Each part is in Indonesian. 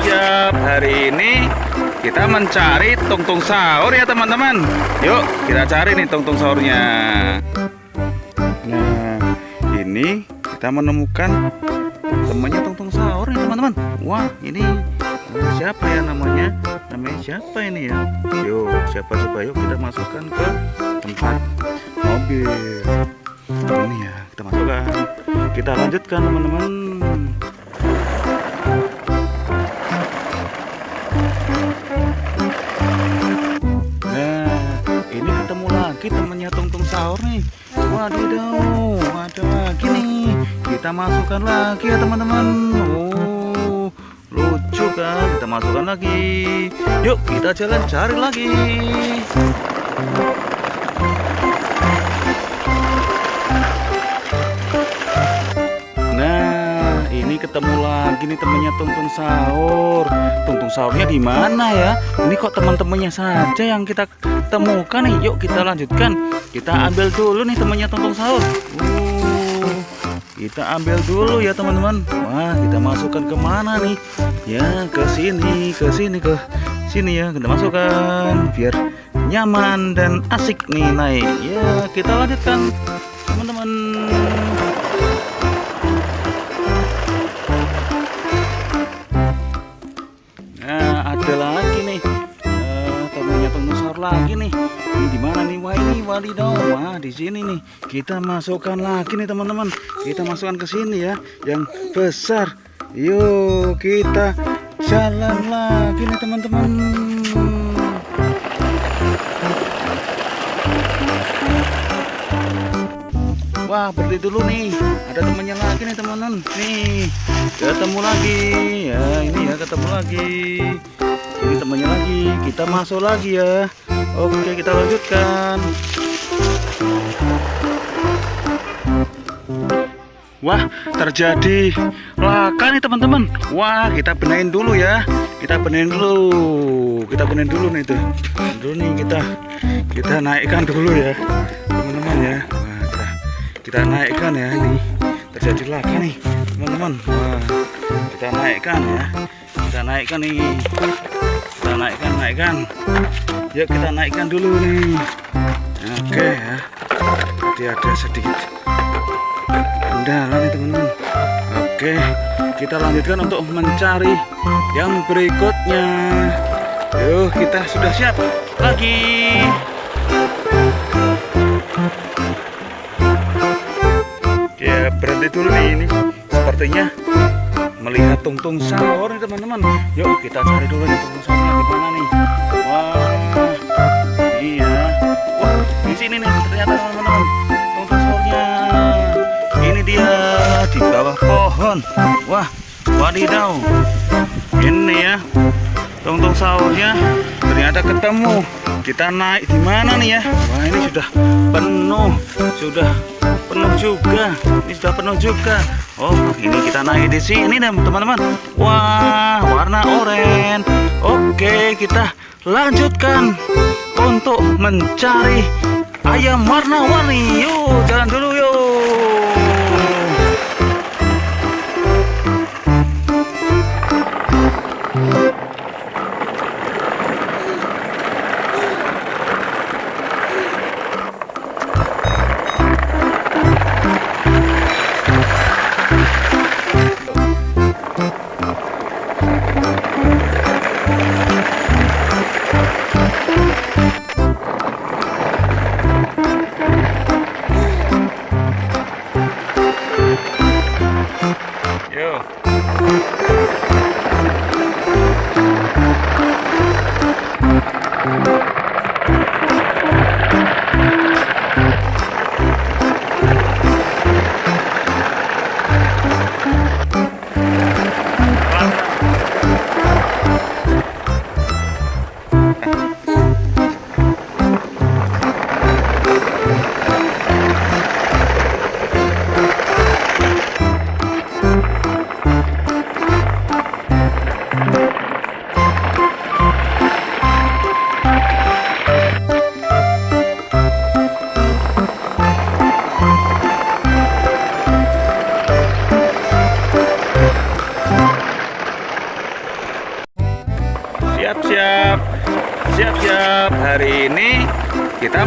Siap, hari ini kita mencari tungtung sahur ya teman-teman. Yuk kita cari nih tungtung sahurnya. Nah, ini kita menemukan temannya tungtung sahur nih teman-teman. Wah, ini siapa ya namanya? Namanya siapa ini ya? Yuk, siapa coba, yuk kita masukkan ke tempat mobil. Ini ya, kita masukkan. Kita lanjutkan teman-teman. Nah, ini ketemu lagi temannya tungtung sahur nih. Wadidaw, ada lagi nih. Kita masukkan lagi ya teman-teman. Oh, lucu kan? Kita masukkan lagi. Yuk kita jalan cari lagi. Nah, ini ketemu lagi nih temannya tungtung sahur. Tungtung sahurnya di mana ya? Ini kok teman-temannya saja yang kita temukan nih. Yuk kita lanjutkan. Kita ambil dulu nih temannya tungtung sahur. Kita ambil dulu ya teman-teman. Wah, kita masukkan ke mana nih? Ya, ke sini, ke sini, ke sini ya. Kita masukkan biar nyaman dan asik nih naik. Ya, kita lanjutkan teman-teman. Nah, ada lagi nih temannya tungtung sahur lagi nih. Ini di mana nih? Wah, ini wadidaw. Wah, di sini nih. Kita masukkan lagi nih teman-teman. Kita masukkan ke sini ya, yang besar. Yuk kita jalan lagi nih teman-teman. Wah, berhenti dulu nih. Ada temannya lagi nih teman-teman. Nih, ketemu lagi. Ya, ini ya ketemu lagi. Ini temannya lagi. Kita masuk lagi ya. Oke, kita lanjutkan. Wah, terjadi laka nih teman-teman. Wah, kita benahin dulu ya. Kita benahin dulu. Kita benahin dulu nih tuh. Dulu nih kita naikkan dulu ya, teman-teman ya. Wah, kita naikkan ya ini. Terjadi laka nih, teman-teman. Wah, kita naikkan ya. Kita naikkan nih. Kita naikkan. Yuk kita naikkan dulu nih. Oke ya. Jadi ada sedikit kendala nih teman-teman. Oke, kita lanjutkan untuk mencari yang berikutnya. Yuk, kita sudah siap lagi. Ya, berhenti dulu nih ini. Sepertinya melihat tungtung sahur nih teman-teman. Yuk kita cari dulu nih tungtung sahurnya di mana nih. Wah, iya. Wah, di sini nih ternyata teman-teman tungtung sahurnya. Ini dia di bawah pohon. Wah, wadidaw. Ini ya tungtung sahurnya ternyata ketemu. Kita naik di mana nih ya? Wah, ini sudah penuh. Sudah penuh juga. Ini sudah penuh juga. Oh, ini kita naik di sini nih teman-teman. Wah, warna oranye. Oke, kita lanjutkan untuk mencari ayam warna-warni. Yuk, jalan dulu yuk.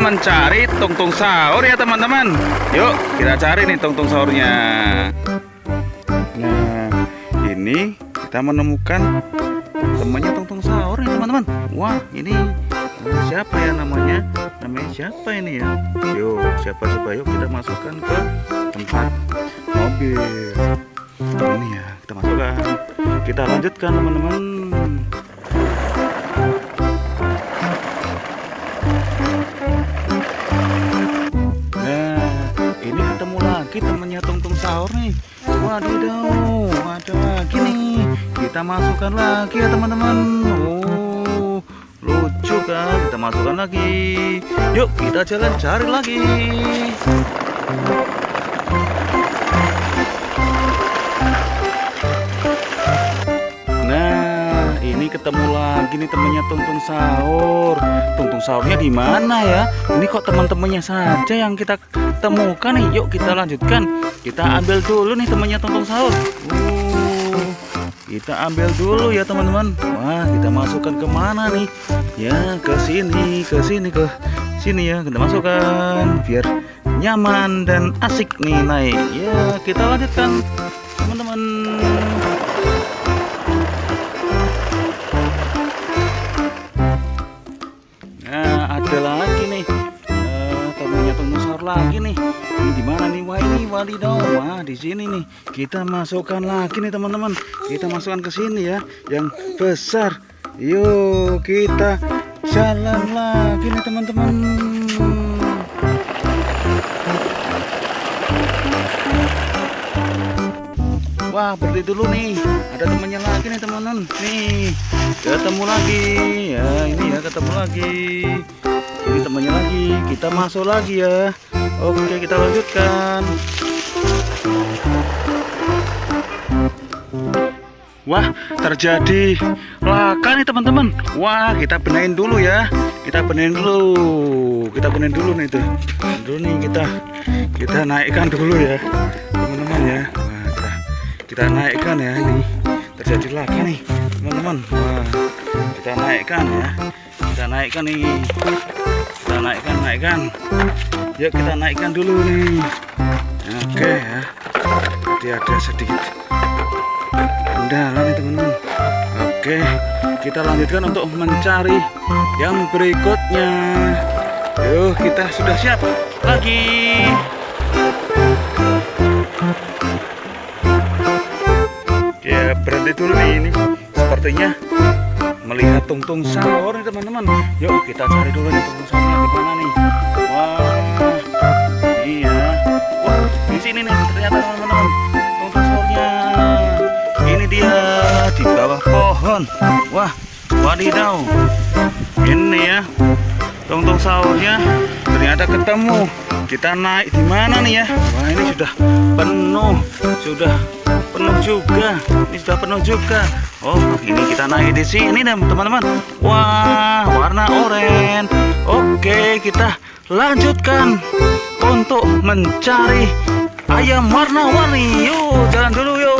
mencari tungtung sahur ya teman-teman. Yuk kita cari nih tungtung sahurnya. Nah ini kita menemukan temannya tungtung sahur nih teman-teman. Wah ini siapa ya namanya? Namanya siapa ini ya? Yuk siapa coba, yuk kita masukkan ke tempat mobil. Ini ya kita masukkan. Kita lanjutkan teman-teman. Temannya tungtung sahur nih. Wadidaw, ada lagi nih. Kita masukkan lagi ya teman-teman. Oh, lucu kan? Kita masukkan lagi. Yuk kita jalan cari lagi. Nah ini ketemu lagi nih temannya tungtung sahur. Tungtung sahurnya di mana ya? Ini kok teman-temannya saja yang kita temukan nih. Yuk kita lanjutkan. Kita ambil dulu nih temannya tungtung sahur. Kita ambil dulu ya teman-teman. Wah kita masukkan kemana nih? Ya ke sini ya. Kita masukkan biar nyaman dan asik nih naik. Ya kita lanjutkan teman-teman. Nah ada lagi nih temannya tungtung sahur lagi nih. Ini di mana nih? Wah ini wadidaw. Wah di sini nih. Kita masukkan lagi nih teman-teman. Kita masukkan ke sini ya, yang besar. Yuk kita jalan lagi nih teman-teman. Wah berhenti dulu nih. Ada temannya lagi nih teman-teman. Nih ketemu lagi. Ya ini ya ketemu lagi. Ini temannya lagi. Kita masuk lagi ya. Oke kita lanjutkan. Wah terjadi laka nih teman-teman. Wah kita benahin dulu ya. Kita benahin dulu nih tuh. Dulu nih kita naikkan dulu ya teman-teman ya. Wah kita naikkan ya. Ini terjadi laka nih teman-teman. Wah kita naikkan ya. Kita naikkan nih. Kita naikkan. Yuk kita naikkan dulu nih. Oke ya. Jadi ada sedikit kendala nih teman-teman. Oke kita lanjutkan untuk mencari yang berikutnya. Yuk kita sudah siap lagi. Ya berhenti dulu nih. Ini sepertinya melihat tungtung sahur nih teman-teman. Yuk kita cari dulu nih tungtung sahurnya di mana nih. Di sini nih ternyata teman-teman tungtung sahurnya. Ini dia di bawah pohon. Wah wadidaw. Ini ya tungtung sahurnya ternyata ketemu. Kita naik di mana nih ya? Wah ini sudah penuh juga. Ini sudah penuh juga. Oh ini kita naik di sini teman-teman. Wah warna oranye. Oke kita lanjutkan untuk mencari ayam warna-warni. Yuk jalan dulu yuk.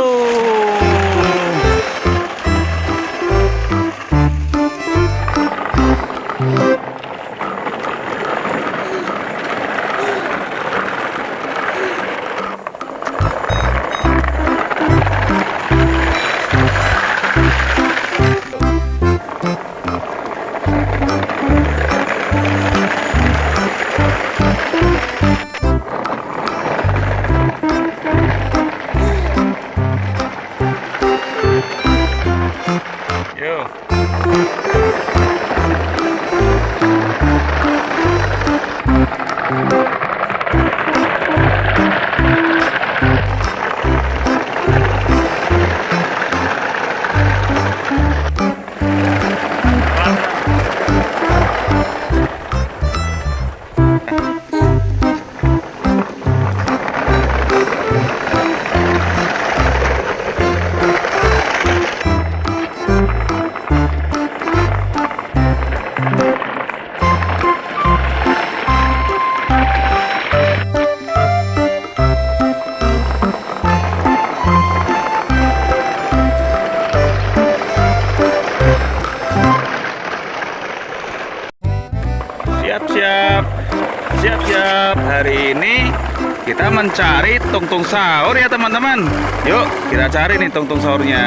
mencari tungtung sahur ya teman-teman. Yuk kita cari nih tungtung sahurnya.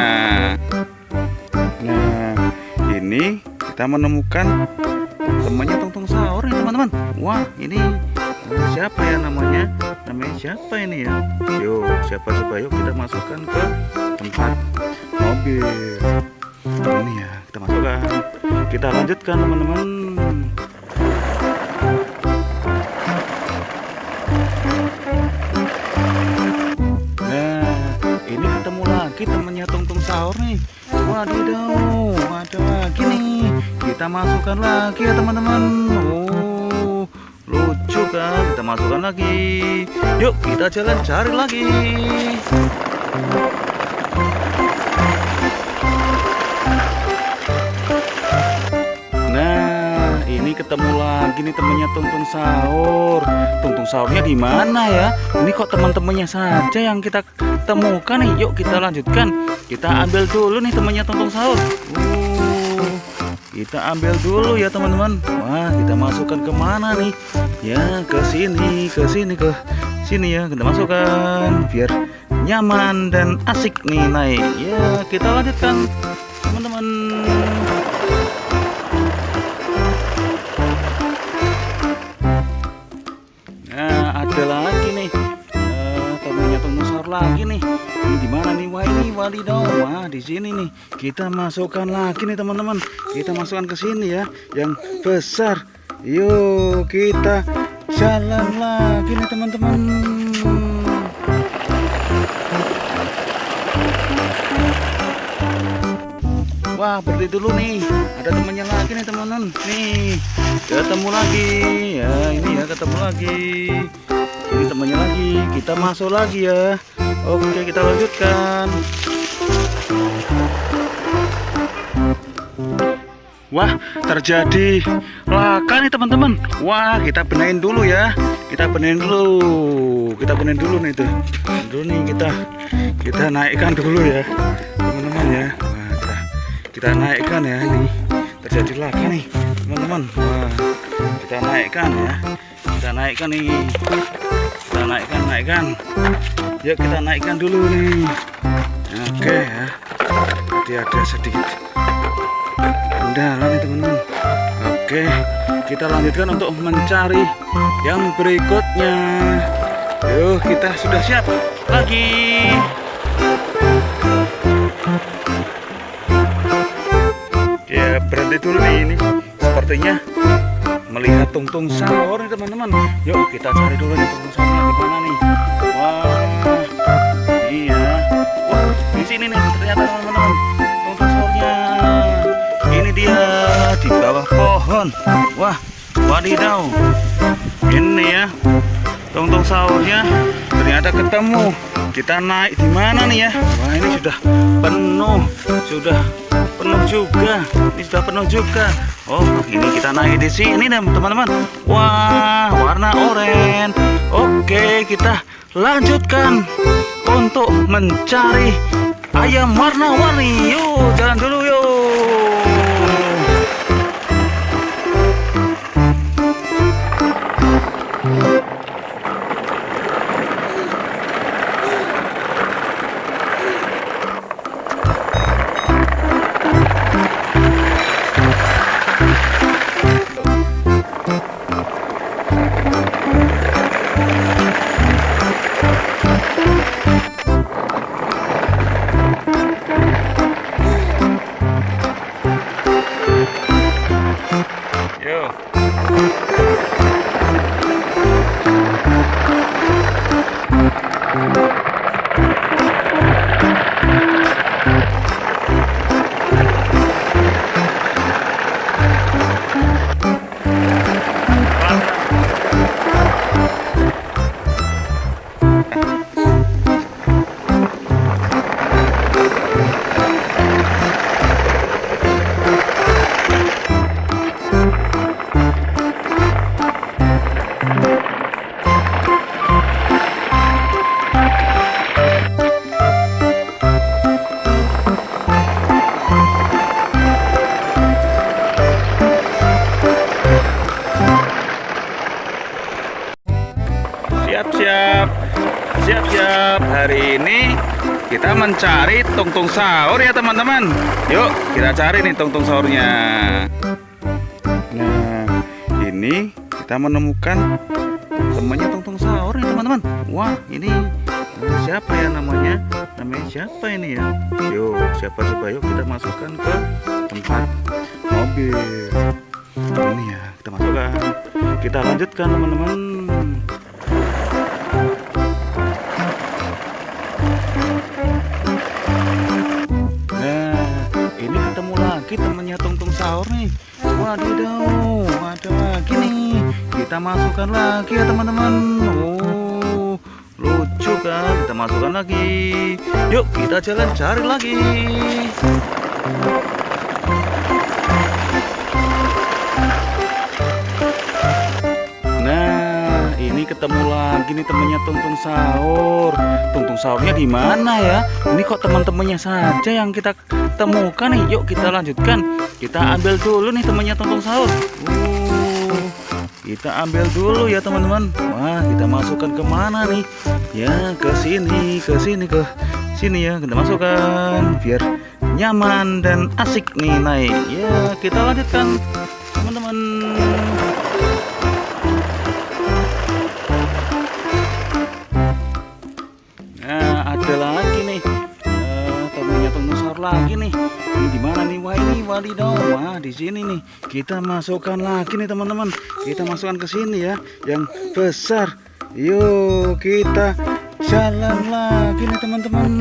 Nah ini kita menemukan temannya tungtung sahur nih teman-teman. Wah ini siapa ya namanya? Namanya siapa ini ya? Yuk siapa coba, yuk kita masukkan ke tempat mobil. Ini ya kita masukkan. Kita lanjutkan teman-teman. Ini ketemu lagi temennya tungtung sahur nih. Wadidaw, ada lagi nih. Kita masukkan lagi ya teman-teman. Oh, lucu kan? Kita masukkan lagi. Yuk kita jalan cari lagi. Nah, ini ketemu lagi nih temennya tungtung sahur. Tungtung sahurnya di mana ya? Ini kok teman-temannya saja yang kita temukan nih. Yuk kita lanjutkan. Kita ambil dulu nih temannya tungtung sahur. Kita ambil dulu ya teman-teman. Wah, kita masukkan ke mana nih? Ya, ke sini ya. Kita masukkan biar nyaman dan asik nih naik. Ya, kita lanjutkan teman-teman. Nah, ada lagi nih. Temannya tungtung sahur lagi nih. Ini di mana nih? Wah, ini wadidaw. Wah, di sini nih. Kita masukkan lagi nih teman-teman. Kita masukkan ke sini ya, yang besar. Yuk, kita jalan lagi nih teman-teman. Wah, berhenti dulu nih. Ada temannya lagi nih teman-teman. Nih, ketemu lagi. Ya, ini ya ketemu lagi. Ini temannya lagi. Kita masuk lagi ya. Oke, kita lanjutkan. Wah, terjadi laka nih teman-teman. Wah, kita benerin dulu ya. Kita benerin dulu nih tuh. Dulu nih kita naikkan dulu ya, teman-teman ya. Wah, kita naikkan ya, ini terjadi laka nih teman-teman. Wah, kita naikkan ya. Kita naikkan nih. Kita naikkan. Yuk kita naikkan dulu nih. Oke ya. Jadi ada sedikit kendala nih teman-teman. Oke, kita lanjutkan untuk mencari yang berikutnya. Yuk, kita sudah siap lagi. Ya, berhenti dulu nih ini. Sepertinya melihat tungtung sahur nih teman-teman. Yuk kita cari dulu nih tungtung sahurnya di mana nih. Wah, iya. Wah, di sini nih ternyata teman-teman tungtung sahurnya. Ini dia di bawah pohon. Wah, wadidaw. Ini ya tungtung sahurnya ternyata ketemu. Kita naik di mana nih ya? Wah, ini sudah penuh juga. Ini sudah penuh juga. Oh, ini kita naik di sini nih teman-teman. Wah, warna oranye. Oke, kita lanjutkan untuk mencari ayam warna-warni. Yuk, jalan dulu yuk. Siap, hari ini kita mencari tungtung sahur ya teman-teman. Yuk kita cari nih tungtung sahurnya. Nah, ini kita menemukan temannya tungtung sahur nih teman-teman. Wah, ini siapa ya namanya? Namanya siapa ini ya? Yuk, siapa coba, yuk kita masukkan ke tempat mobil. Ini ya, kita masukkan. Kita lanjutkan teman-teman. Nah, ini ketemu lagi temannya tungtung sahur nih. Wadidaw, ada lagi nih. Kita masukkan lagi ya teman-teman. Oh, lucu kan? Kita masukkan lagi. Yuk kita jalan cari lagi. Nah, ini ketemu lagi nih temannya tungtung sahur. Tungtung sahurnya di mana ya? Ini kok teman-temannya saja yang kita temukan nih. Yuk kita lanjutkan. Kita ambil dulu nih temannya tungtung sahur. Kita ambil dulu ya teman-teman. Wah, kita masukkan kemana nih? Ya, ke sini ya. Kita masukkan biar nyaman dan asik nih naik. Ya, kita lanjutkan teman-teman. Nah, ada lagi nih temannya tungtung sahur lagi nih. Ini di mana nih? Wah, ini wadidaw. Wah, di sini nih. Kita masukkan lagi nih teman-teman. Kita masukkan ke sini ya, yang besar. Yuk kita jalan lagi nih teman-teman.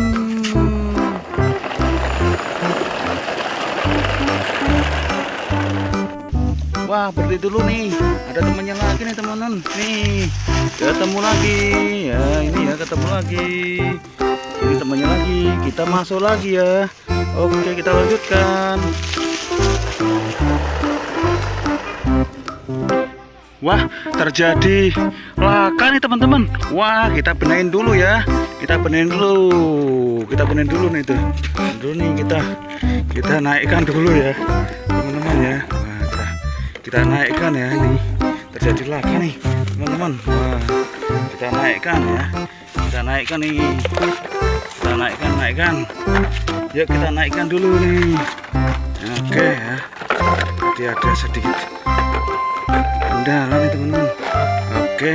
Wah, berhenti dulu nih. Ada temannya lagi nih teman-teman. Nih, ketemu lagi. Ya, ini ya ketemu lagi. Ini temannya lagi. Kita masuk lagi ya. Oke, kita lanjutkan. Wah, terjadi laka nih teman-teman. Wah, kita benahin dulu ya. Kita benahin dulu nih tuh. Dulu nih kita naikkan dulu ya, teman-teman ya. Wah, kita naikkan ya, ini terjadi laka nih teman-teman. Wah, kita naikkan ya. Kita naikkan nih. Kita naikkan. Yuk kita naikkan dulu nih. Oke ya. Tadi ada sedikit kendala nih teman-teman. Oke,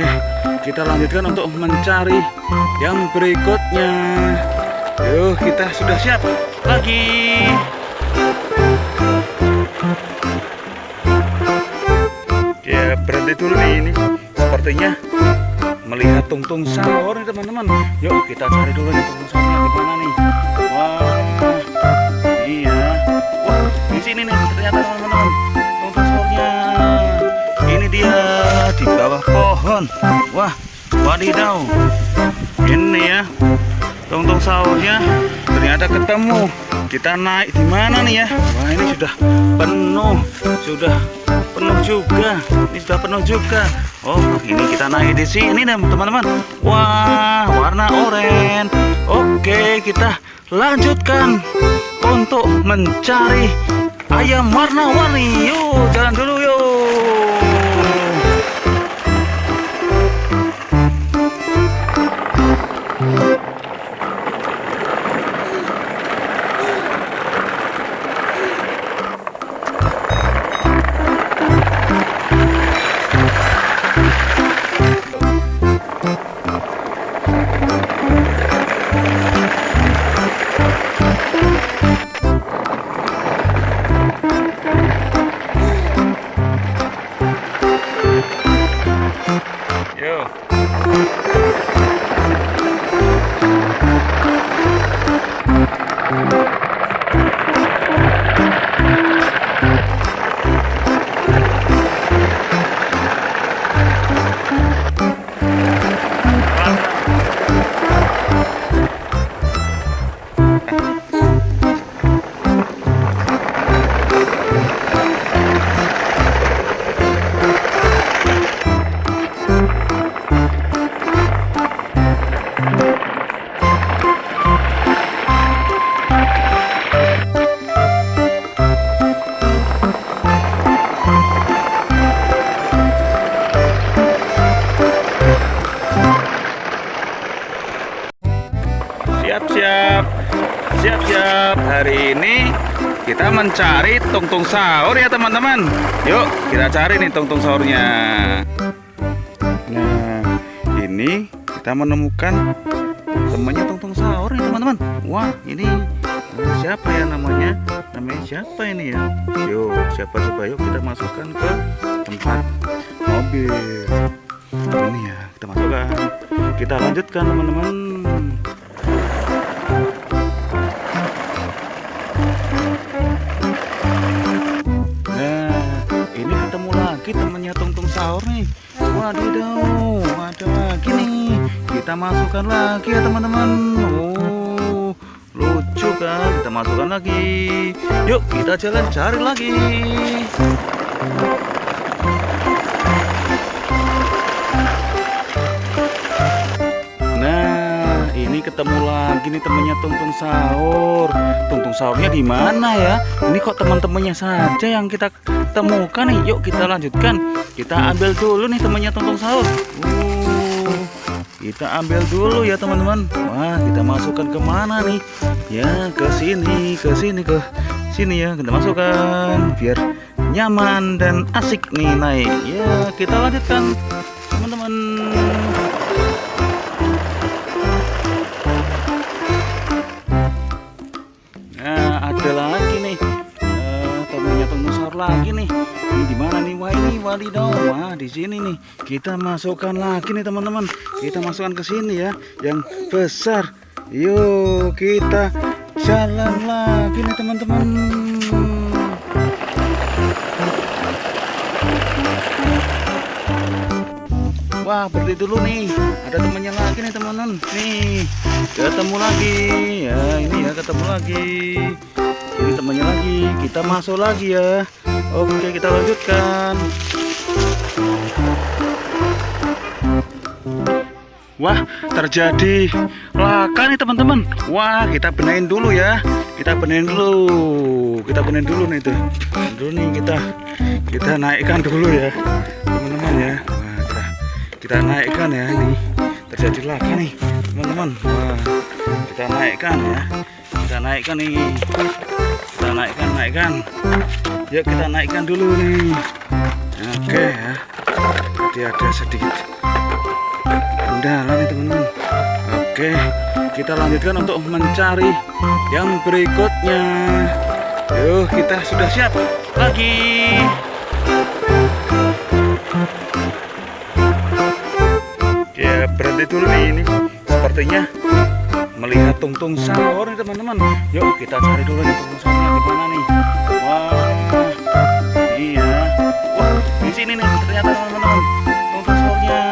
kita lanjutkan untuk mencari yang berikutnya. Yuk, kita sudah siap lagi. Ya, berhenti dulu nih ini. Sepertinya melihat tungtung sahur nih teman-teman. Yuk kita cari dulu nih tungtung sahurnya di mana nih. Wah, iya. Wah, di sini nih ternyata teman-teman tungtung sahurnya. Ini dia di bawah pohon. Wah, wadidaw. Ini ya tungtung sahurnya ternyata ketemu. Kita naik di mana nih ya? Wah, ini sudah penuh juga. Ini sudah penuh juga. Oh, ini kita naik di sini teman-teman. Wah, warna oranye. Oke, kita lanjutkan untuk mencari ayam warna-warni. Yuk, jalan dulu yuk. Siap-siap. Siap-siap. Hari ini kita mencari tungtung sahur ya teman-teman. Yuk kita cari nih tungtung sahurnya. Nah ini kita menemukan temannya tungtung sahur nih teman-teman. Wah ini siapa ya namanya? Namanya siapa ini ya? Yuk siapa coba, yuk kita masukkan ke tempat mobil. Ini ya kita masukkan. Kita lanjutkan teman-teman. Temannya tungtung sahur nih. Wadidaw, ada lagi nih. Kita masukkan lagi ya teman-teman. Oh, lucu kan? Kita masukkan lagi. Yuk kita jalan cari lagi. Nah, ini ketemu lagi nih temannya tungtung sahur. Tungtung sahurnya di mana ya? Ini kok teman-temannya saja yang kita temukan nih. Yuk kita lanjutkan. Kita ambil dulu nih temannya tungtung sahur. Kita ambil dulu ya teman-teman. Wah kita masukkan kemana nih? Ya ke sini ya. Kita masukkan biar nyaman dan asik nih naik. Ya kita lanjutkan teman-teman. Nah ada lagi nih temannya tungtung sahur lagi nih. Ini di mana nih? Wah ini wadidaw. Wah di sini nih. Kita masukkan lagi nih teman-teman. Kita masukkan ke sini ya, yang besar. Yuk kita jalan lagi nih teman-teman. Wah berhenti dulu nih. Ada temannya lagi nih teman-teman. Nih ketemu lagi. Ya ini ya ketemu lagi. Ini temannya lagi. Kita masuk lagi ya. Oke kita lanjutkan. Wah terjadi laka nih teman-teman. Wah kita benahin dulu ya. Kita benahin dulu nih tuh. Dulu nih kita naikkan dulu ya teman-teman ya. Wah kita naikkan ya. Ini terjadi laka nih teman-teman. Wah kita naikkan ya. Kita naikkan nih. Kita naikkan. Yuk kita naikkan dulu nih. Oke ya. Jadi ada sedikit kendala nih teman-teman. Oke kita lanjutkan untuk mencari yang berikutnya. Yuk kita sudah siap lagi. Ya berhenti dulu nih. Ini sepertinya melihat tungtung sahur nih teman-teman. Yuk kita cari dulu nih tungtung sahurnya di mana nih. Wah iya. Wah di sini nih ternyata teman-teman tungtung sahurnya.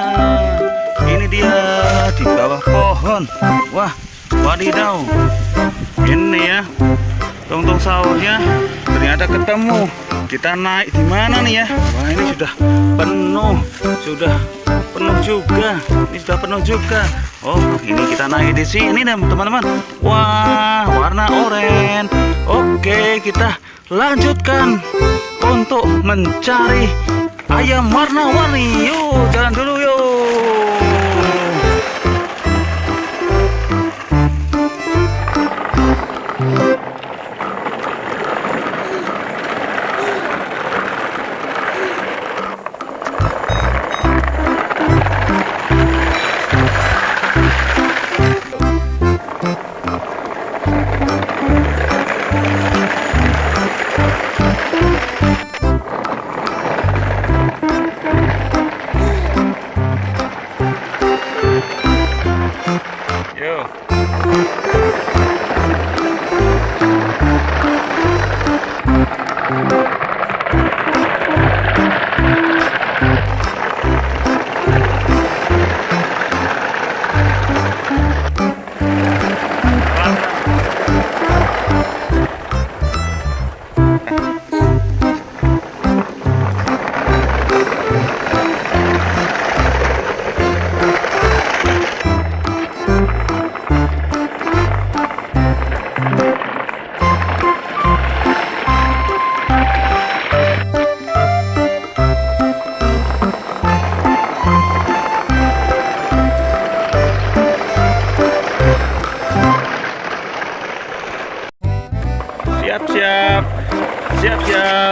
Ini dia di bawah pohon. Wah wadidaw. Ini ya tungtung sahurnya ternyata ketemu. Kita naik di mana nih ya? Wah ini sudah penuh juga. Ini sudah penuh juga. Oh ini kita naik di sini teman-teman. Wah warna oranye. Oke kita lanjutkan untuk mencari ayam warna-warni. Yuk jalan dulu yuk.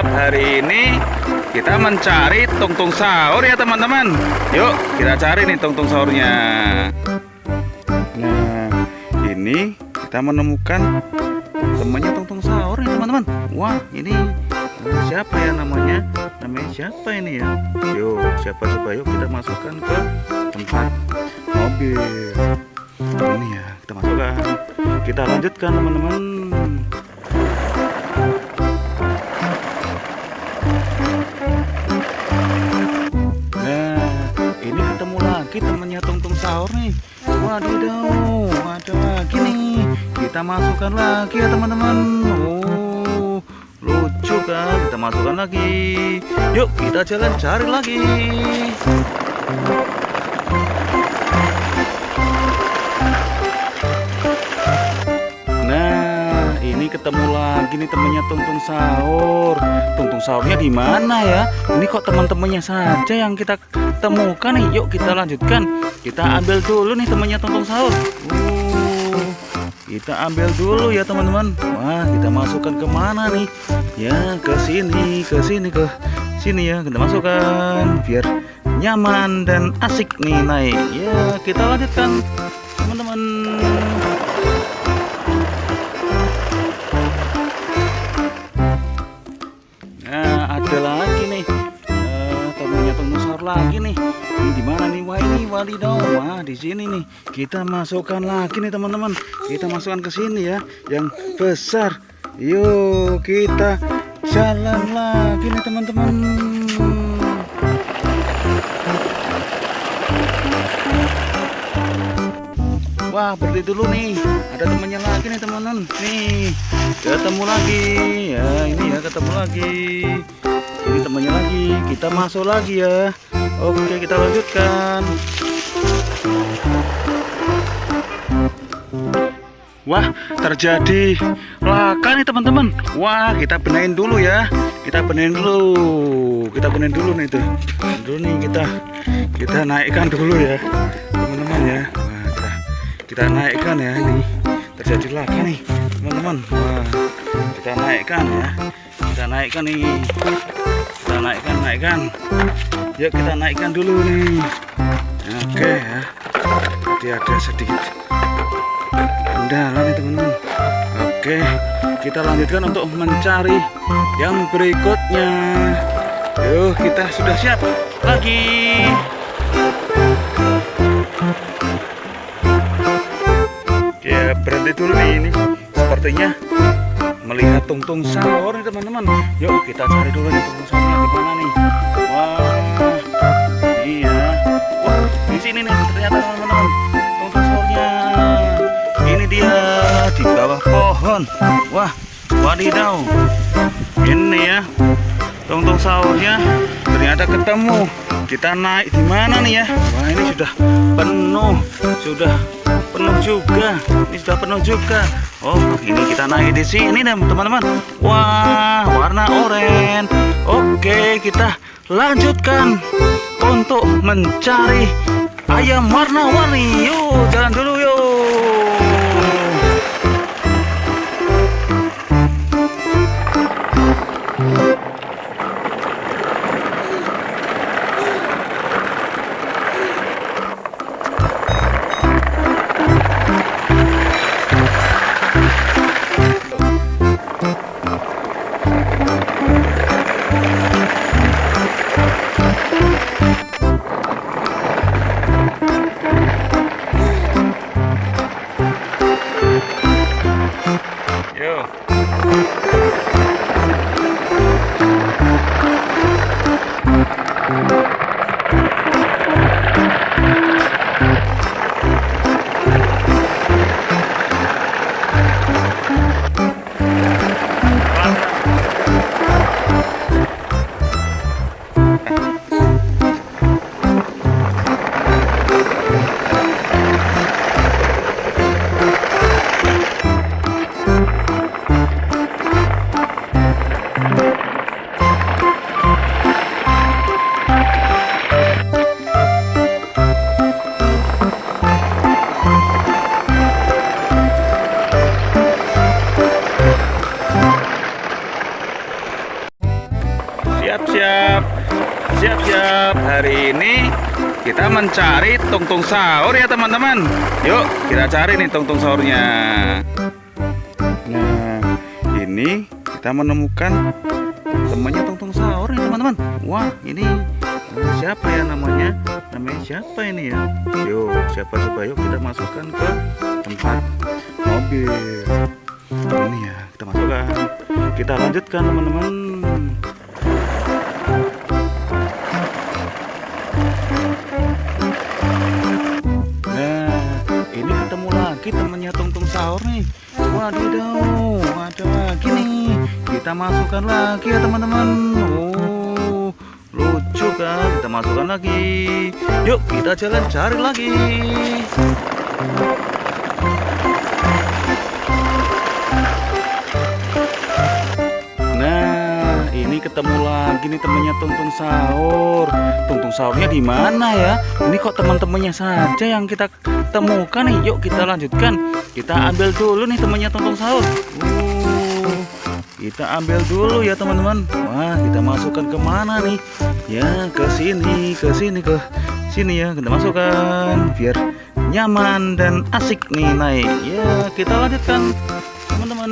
Siap, hari ini kita mencari tungtung sahur ya teman-teman. Yuk kita cari nih tungtung sahurnya. Nah, ini kita menemukan temannya tungtung sahur nih teman-teman. Wah, ini siapa ya namanya? Namanya siapa ini ya? Yuk, siapa coba, yuk kita masukkan ke tempat mobil. Ini ya, kita masukkan. Kita lanjutkan teman-teman. Nah, ini ketemu lagi temannya tungtung sahur nih. Wadidaw, ada lagi nih. Kita masukkan lagi ya teman-teman. Oh, lucu kan? Kita masukkan lagi. Yuk kita jalan cari lagi. Nah, ini ketemu lagi nih temannya tungtung sahur. Tungtung sahurnya di mana ya? Ini kok teman-temannya saja yang kita temukan nih. Yuk kita lanjutkan. Kita ambil dulu nih temannya tungtung sahur. Kita ambil dulu ya teman-teman. Wah, kita masukkan ke mana nih? Ya, ke sini, ke sini ya. Kita masukkan biar nyaman dan asik nih naik. Ya, kita lanjutkan teman-teman. Nah, ada lagi nih temannya tungtung sahur lagi nih. Ini di mana nih? Wah, ini wadidaw. Wah, di sini nih. Kita masukkan lagi nih teman-teman. Kita masukkan ke sini ya, yang besar. Yuk kita jalan lagi nih teman-teman. Wah, berhenti dulu nih. Ada temannya lagi nih teman-teman. Nih, ketemu lagi. Ya, ini ya ketemu lagi. Ini temannya lagi. Kita masuk lagi ya. Oke, kita lanjutkan. Wah, terjadi laka nih teman-teman. Wah, kita benahin dulu ya. Kita benahin dulu. Kita benahin dulu nih tuh. Dulu nih kita naikkan dulu ya, teman-teman ya. Wah, kita naikkan ya, ini terjadi laka nih teman-teman. Wah, kita naikkan ya. Kita naikkan nih. Kita naikkan. Yuk kita naikkan dulu nih. Oke ya. Jadi ada sedikit kendala nih teman-teman. Oke, kita lanjutkan untuk mencari yang berikutnya. Yuk, kita sudah siap lagi. Ya, berhenti dulu nih ini. Sepertinya melihat tungtung sahur nih teman-teman. Yuk kita cari dulu nih tungtung sahurnya di mana nih. Wah, iya. Wah, di sini nih ternyata teman-teman tungtung sahurnya. Ini dia di bawah pohon. Wah, wadidaw. Ini ya tungtung sahurnya ternyata ketemu. Kita naik di mana nih ya? Wah, ini sudah penuh juga. Ini sudah penuh juga. Oh, ini kita naik di sini nih teman-teman. Wah, warna oranye. Oke, kita lanjutkan untuk mencari ayam warna-warni. Yuk, jalan dulu yuk. kita mencari tungtung sahur ya teman-teman. Yuk kita cari nih tungtung sahurnya. Nah ini kita menemukan temannya tungtung sahur nih teman-teman. Wah ini siapa ya namanya? Namanya siapa ini ya? Yuk siapa coba, yuk kita masukkan ke tempat mobil. Ini ya kita masukkan. Kita lanjutkan teman-teman. Ini ketemu lagi temennya tungtung sahur nih. Wadidaw, ada lagi nih. Kita masukkan lagi ya teman-teman. Oh, lucu kan? Kita masukkan lagi. Yuk kita jalan cari lagi. Nah, ini ketemu lagi nih temennya tungtung sahur. Tungtung sahurnya di mana ya? Ini kok teman-temannya saja yang kita temukan nih. Yuk kita lanjutkan. Kita ambil dulu nih temannya tungtung sahur. Kita ambil dulu ya teman-teman. Wah, kita masukkan ke mana nih? Ya, ke sini ya. Kita masukkan biar nyaman dan asik nih naik. Ya, kita lanjutkan teman-teman.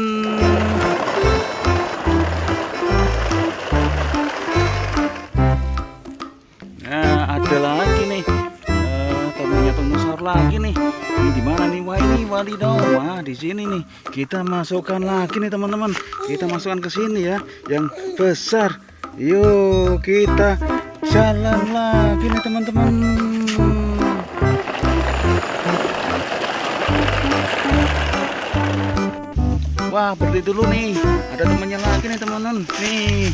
Nah, ada lagi nih. Temannya tungtung sahur lagi nih. Ini di mana nih? Wah, ini wadidaw. Wah, di sini nih. Kita masukkan lagi nih teman-teman. Kita masukkan ke sini ya, yang besar. Yuk, kita jalan lagi nih teman-teman. Wah, berhenti dulu nih. Ada temannya lagi nih teman-teman. Nih,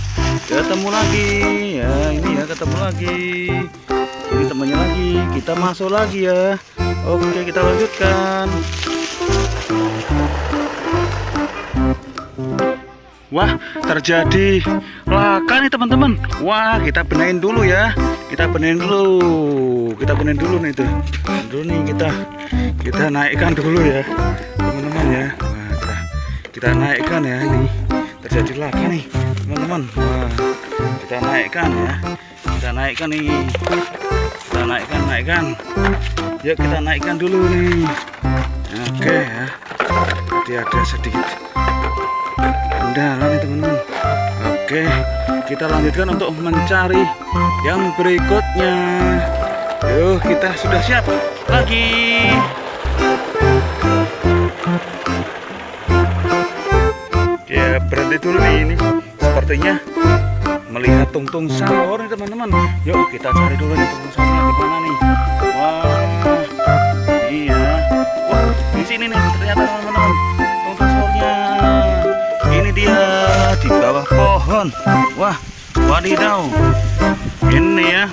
ketemu lagi. Ya, ini ya ketemu lagi. Ini temannya lagi. Kita masuk lagi ya. Oke, kita lanjutkan. Wah, terjadi laka nih teman-teman. Wah, kita benerin dulu ya. Kita benerin dulu nih tuh. Dulu nih kita naikkan dulu ya, teman-teman ya. Wah, kita naikkan ya. Ini terjadi laka nih teman-teman. Wah, kita naikkan ya. Kita naikkan nih. Kita naikkan. Yuk kita naikkan dulu nih. Oke ya. Jadi ada sedikit kendala nih teman-teman. Oke, kita lanjutkan untuk mencari yang berikutnya. Yuk, kita sudah siap lagi. Ya, berhenti dulu nih ini. Sepertinya melihat tungtung sahur nih teman-teman. Yuk kita cari dulu nih tungtung sahurnya di mana nih. Wah, iya. Wah, di sini nih ternyata teman-teman tungtung sahurnya. Ini dia di bawah pohon. Wah, wadidaw. Ini ya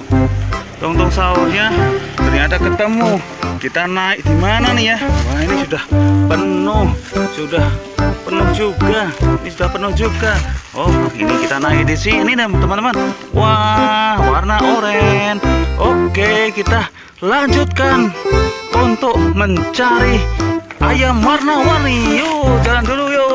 tungtung sahurnya ternyata ketemu. Kita naik di mana nih ya? Wah, ini sudah penuh juga. Ini sudah penuh juga. Oh, ini kita naik di sini teman-teman. Wah, warna oranye. Oke, kita lanjutkan untuk mencari ayam warna-warni. Yuk, jalan dulu yuk.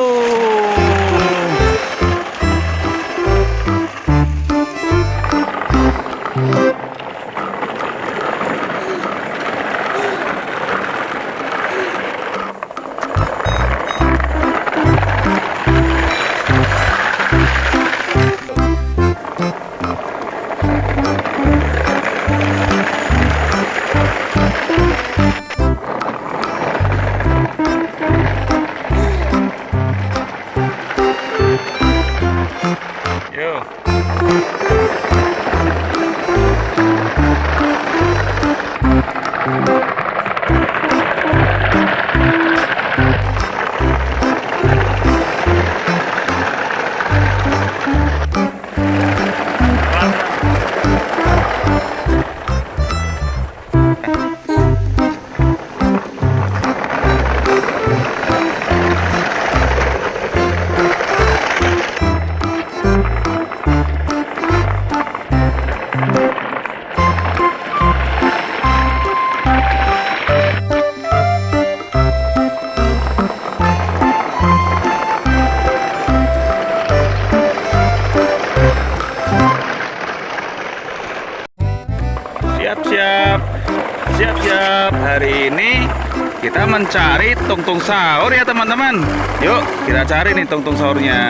kita mencari tungtung sahur ya teman-teman. Yuk kita cari nih tungtung sahurnya.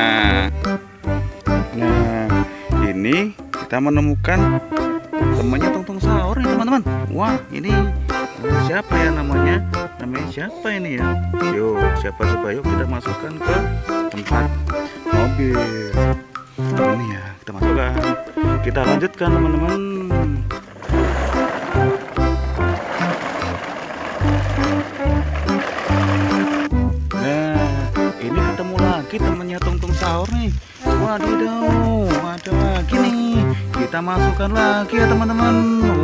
Nah ini kita menemukan temannya tungtung sahur nih teman-teman. Wah ini siapa ya namanya? Namanya siapa ini ya? Yuk siapa coba, yuk kita masukkan ke tempat mobil. Ini ya kita masukkan. Kita lanjutkan teman-teman. Ini ketemu lagi temennya tungtung sahur nih. Waduh, ada lagi nih. Kita masukkan lagi ya teman-teman.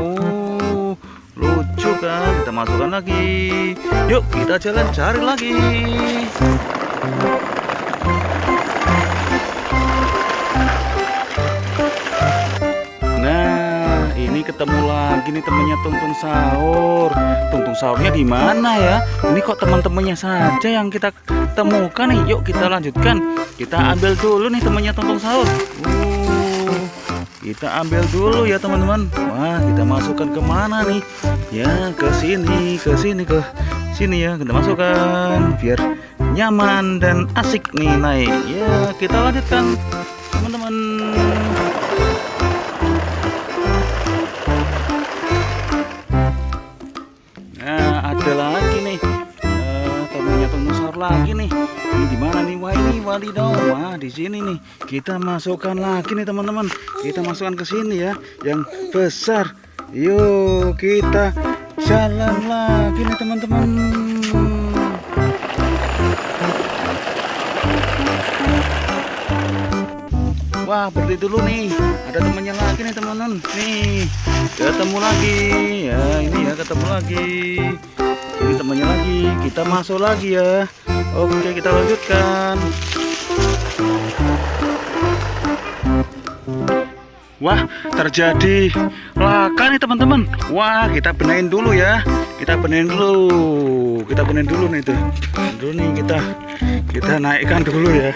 Oh, lucu kan? Kita masukkan lagi. Yuk kita jalan cari lagi. Nah, ini ketemu lagi nih temennya tungtung sahur. Tungtung sahurnya di mana ya? Ini kok teman-temannya saja yang kita temukan nih. Yuk kita lanjutkan. Kita ambil dulu nih temannya tungtung sahur. Kita ambil dulu ya teman-teman. Wah, kita masukkan ke mana nih? Ya, ke sini ya. Kita masukkan biar nyaman dan asik nih naik. Ya, kita lanjutkan teman-teman. Nah, ada lagi nih. Temannya tungtung sahur lagi nih. Ini di mana nih? Wah, ini wadidaw. Wah, di sini nih. Kita masukkan lagi nih teman-teman. Kita masukkan ke sini ya, yang besar. Yuk, kita jalan lagi nih teman-teman. Wah, berhenti dulu nih. Ada temannya lagi nih teman-teman. Nih, ketemu lagi. Ya, ini ya ketemu lagi. Ini temannya lagi. Kita masuk lagi ya. Oke, kita lanjutkan. Wah, terjadi laka nih teman-teman. Wah, kita benahin dulu ya. Kita benahin dulu nih tuh. Dulu nih kita naikkan dulu ya,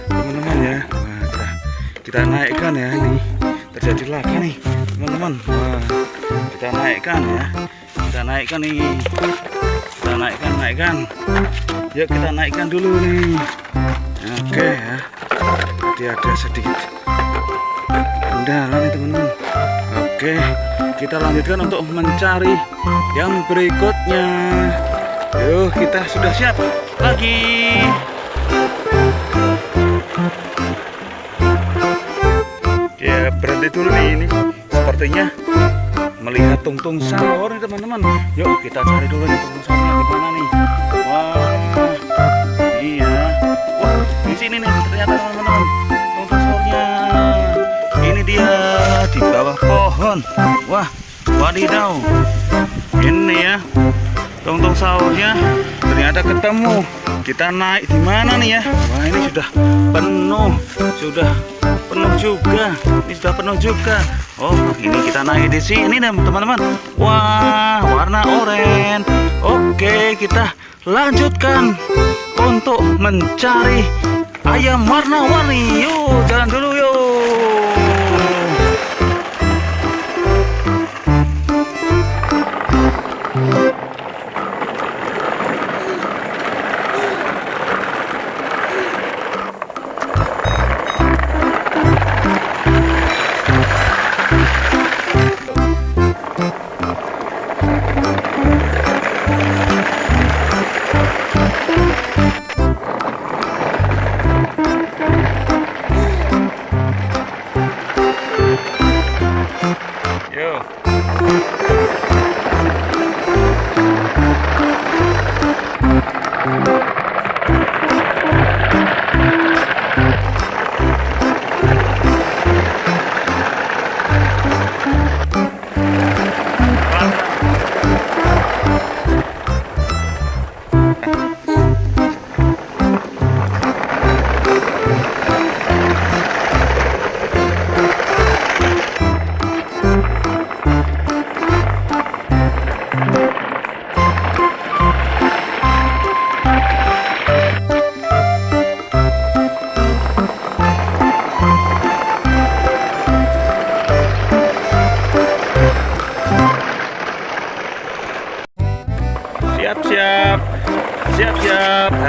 teman-teman ya. Wah, kita naikkan ya. Ini terjadi laka nih teman-teman. Wah, kita naikkan ya. Kita naikkan nih. Kita naikkan. Yuk kita naikkan dulu nih. Oke ya. Jadi ada sedikit kendala nih teman-teman. Oke, kita lanjutkan untuk mencari yang berikutnya. Yuk, kita sudah siap lagi. Ya, berhenti dulu nih ini. Sepertinya melihat tungtung sahur nih teman-teman. Yuk kita cari dulu nih tungtung sahurnya di mana nih. Wah, iya. Wah, di sini nih ternyata teman-teman tungtung sahurnya. Ini dia di bawah pohon. Wah, wadidaw. Ini ya tungtung sahurnya ternyata ketemu. Kita naik di mana nih ya? Wah, ini sudah penuh juga. Ini sudah penuh juga. Oh, ini kita naik di sini nih teman-teman. Wah, warna oranye. Oke, kita lanjutkan untuk mencari ayam warna-warni. Yuk, jalan dulu yuk.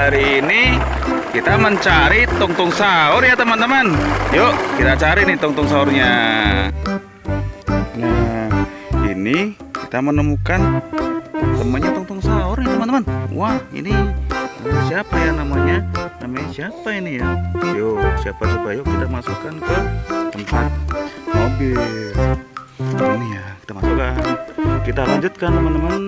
hari ini kita mencari tungtung sahur ya teman-teman. Yuk kita cari nih tungtung sahurnya. Nah ini kita menemukan temannya tungtung sahur nih teman-teman. Wah ini siapa ya namanya? Namanya siapa ini ya? Yuk siapa coba, yuk kita masukkan ke tempat mobil. Ini ya kita masukkan. Kita lanjutkan teman-teman.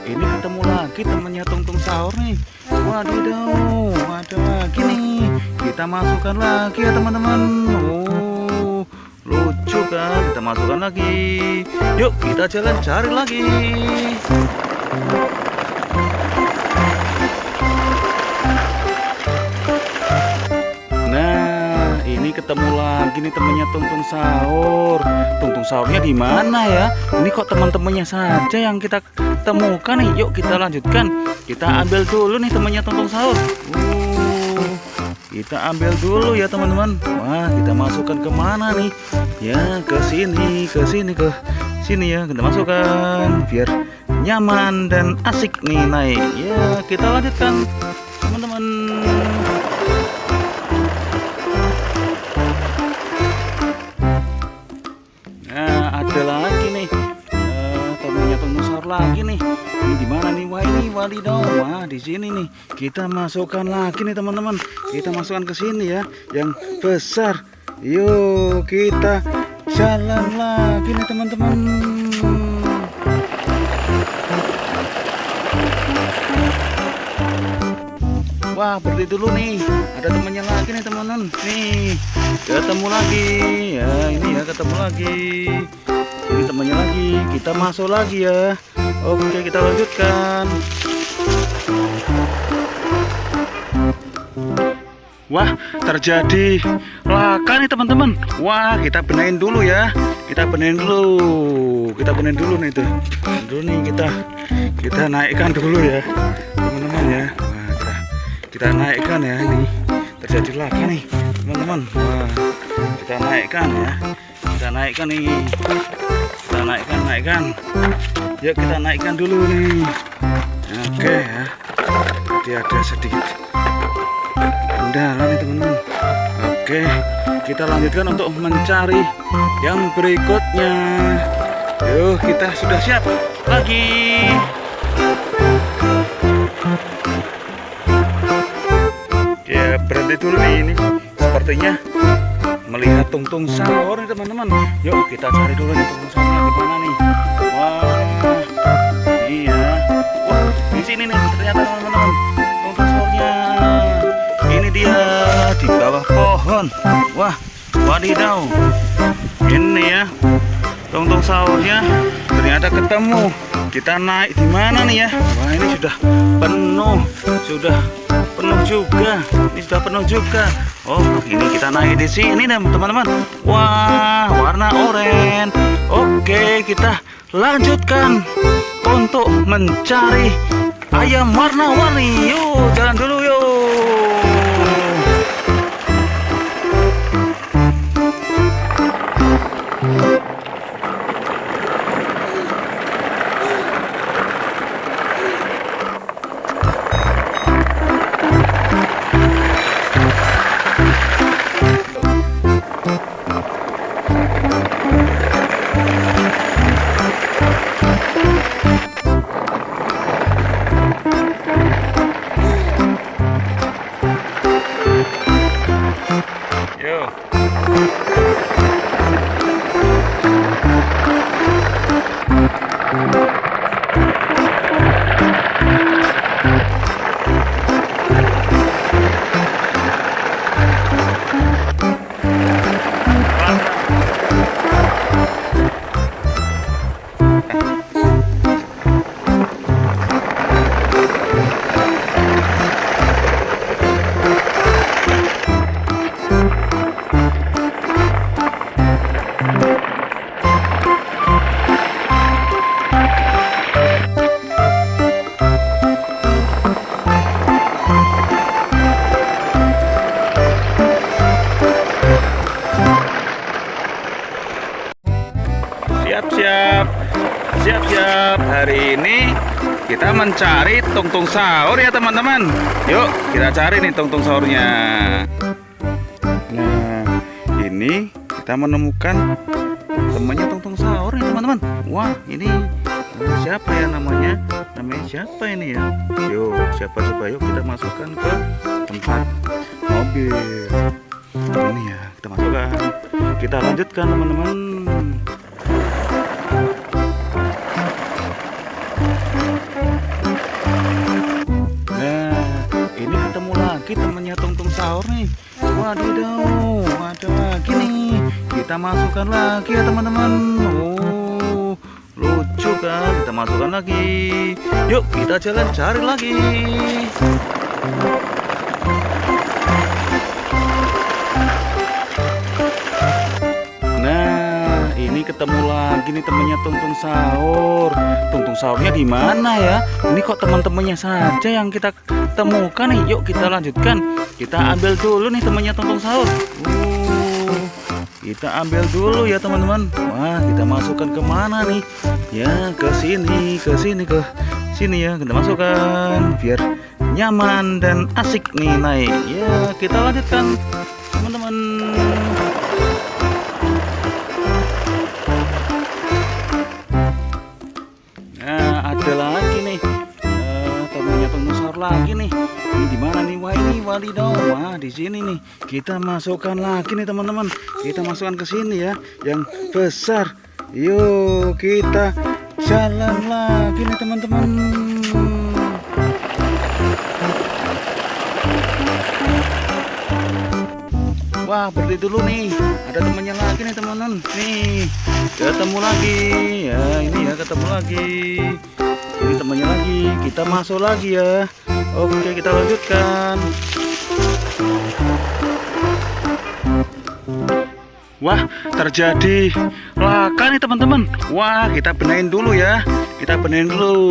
Ini ketemu lagi temennya tungtung sahur nih. Wadidaw, ada lagi nih. Kita masukkan lagi ya teman-teman. Oh, lucu kan? Kita masukkan lagi. Yuk kita jalan cari lagi. Nah, ini ketemu lagi nih temennya tungtung sahur. Tungtung sahurnya di mana ya? Ini kok teman-temannya saja yang kita temukan nih. Yuk kita lanjutkan. Kita ambil dulu nih temannya tungtung sahur. Kita ambil dulu ya teman-teman. Wah, kita masukkan kemana nih? Ya ke sini ya. Kita masukkan biar nyaman dan asik nih naik. Ya kita lanjutkan teman-teman. Nah ada lagi nih temennya tungtung sahur lagi nih. Ini di mana nih? Wah ini wadidaw. Wah di sini nih. Kita masukkan lagi nih teman-teman. Kita masukkan ke sini ya, yang besar. Yuk kita jalan lagi nih teman-teman. Wah berhenti dulu nih. Ada temannya lagi nih teman-teman. Nih ketemu lagi. Ya ini ya ketemu lagi. Ini temannya lagi. Kita masuk lagi ya. Oke kita lanjutkan. Wah terjadi laka nih teman-teman. Wah kita benahin dulu ya. Kita benahin dulu nih tuh. Dulu nih kita naikkan dulu ya teman-teman ya. Wah kita naikkan ya. Nih terjadi laka nih teman-teman. Wah kita naikkan ya. Kita naikkan nih. Kita naikkan. Yuk kita naikkan dulu nih. Oke ya. Jadi ada sedikit kendala nih teman-teman. Oke kita lanjutkan untuk mencari yang berikutnya. Yuk kita sudah siap lagi. Ya berhenti dulu nih ini. Sepertinya melihat tungtung sahur nih teman-teman. Yuk kita cari dulu nih tungtung sahurnya di mana nih. Wah iya. Wah di sini nih ternyata teman-teman tungtung sahurnya. Ini dia di bawah pohon. Wah wadidaw. Ini ya tungtung sahurnya ternyata ketemu. Kita naik di mana nih ya? Wah ini sudah penuh juga. Ini sudah penuh juga. Oh ini kita naik di sini nih teman-teman. Wah warna oranye. Oke kita lanjutkan untuk mencari ayam warna-warni. Yuk jalan dulu yuk. Siap-siap. Siap-siap. Hari ini kita mencari tungtung sahur ya teman-teman. Yuk kita cari nih tungtung sahurnya. Nah ini kita menemukan temannya tungtung sahur nih teman-teman. Wah ini siapa ya namanya? Namanya siapa ini ya? Yuk siapa coba, yuk kita masukkan ke tempat mobil. Ini ya kita masukkan. Kita lanjutkan teman-teman. Ini ketemu lagi temennya tungtung sahur nih. Wadidaw, ada lagi nih. Kita masukkan lagi ya teman-teman. Oh, lucu kan? Kita masukkan lagi. Yuk kita jalan cari lagi. Nah, ini ketemu lagi nih temennya tungtung sahur. Tungtung sahurnya di mana ya? Ini kok teman-temannya saja yang kita temukan nih. Yuk kita lanjutkan. Kita ambil dulu nih temannya tungtung sahur. Kita ambil dulu ya teman-teman. Wah, kita masukkan kemana nih? Ya ke sini, ke sini ya. Kita masukkan biar nyaman dan asik nih naik. Ya kita lanjutkan teman-teman. Nah ada lagi nih temennya tungtung sahur lagi nih. Ini di mana nih? Wah ini wadidaw. Wah di sini nih. Kita masukkan lagi nih teman-teman. Kita masukkan ke sini ya, yang besar. Yuk kita jalan lagi nih teman-teman. Wah berhenti dulu nih. Ada temannya lagi nih teman-teman. Nih ketemu lagi. Ya ini ya ketemu lagi. Ini temannya lagi. Kita masuk lagi ya. Oke kita lanjutkan. Wah terjadi laka nih teman-teman. Wah kita benahin dulu ya. Kita benahin dulu.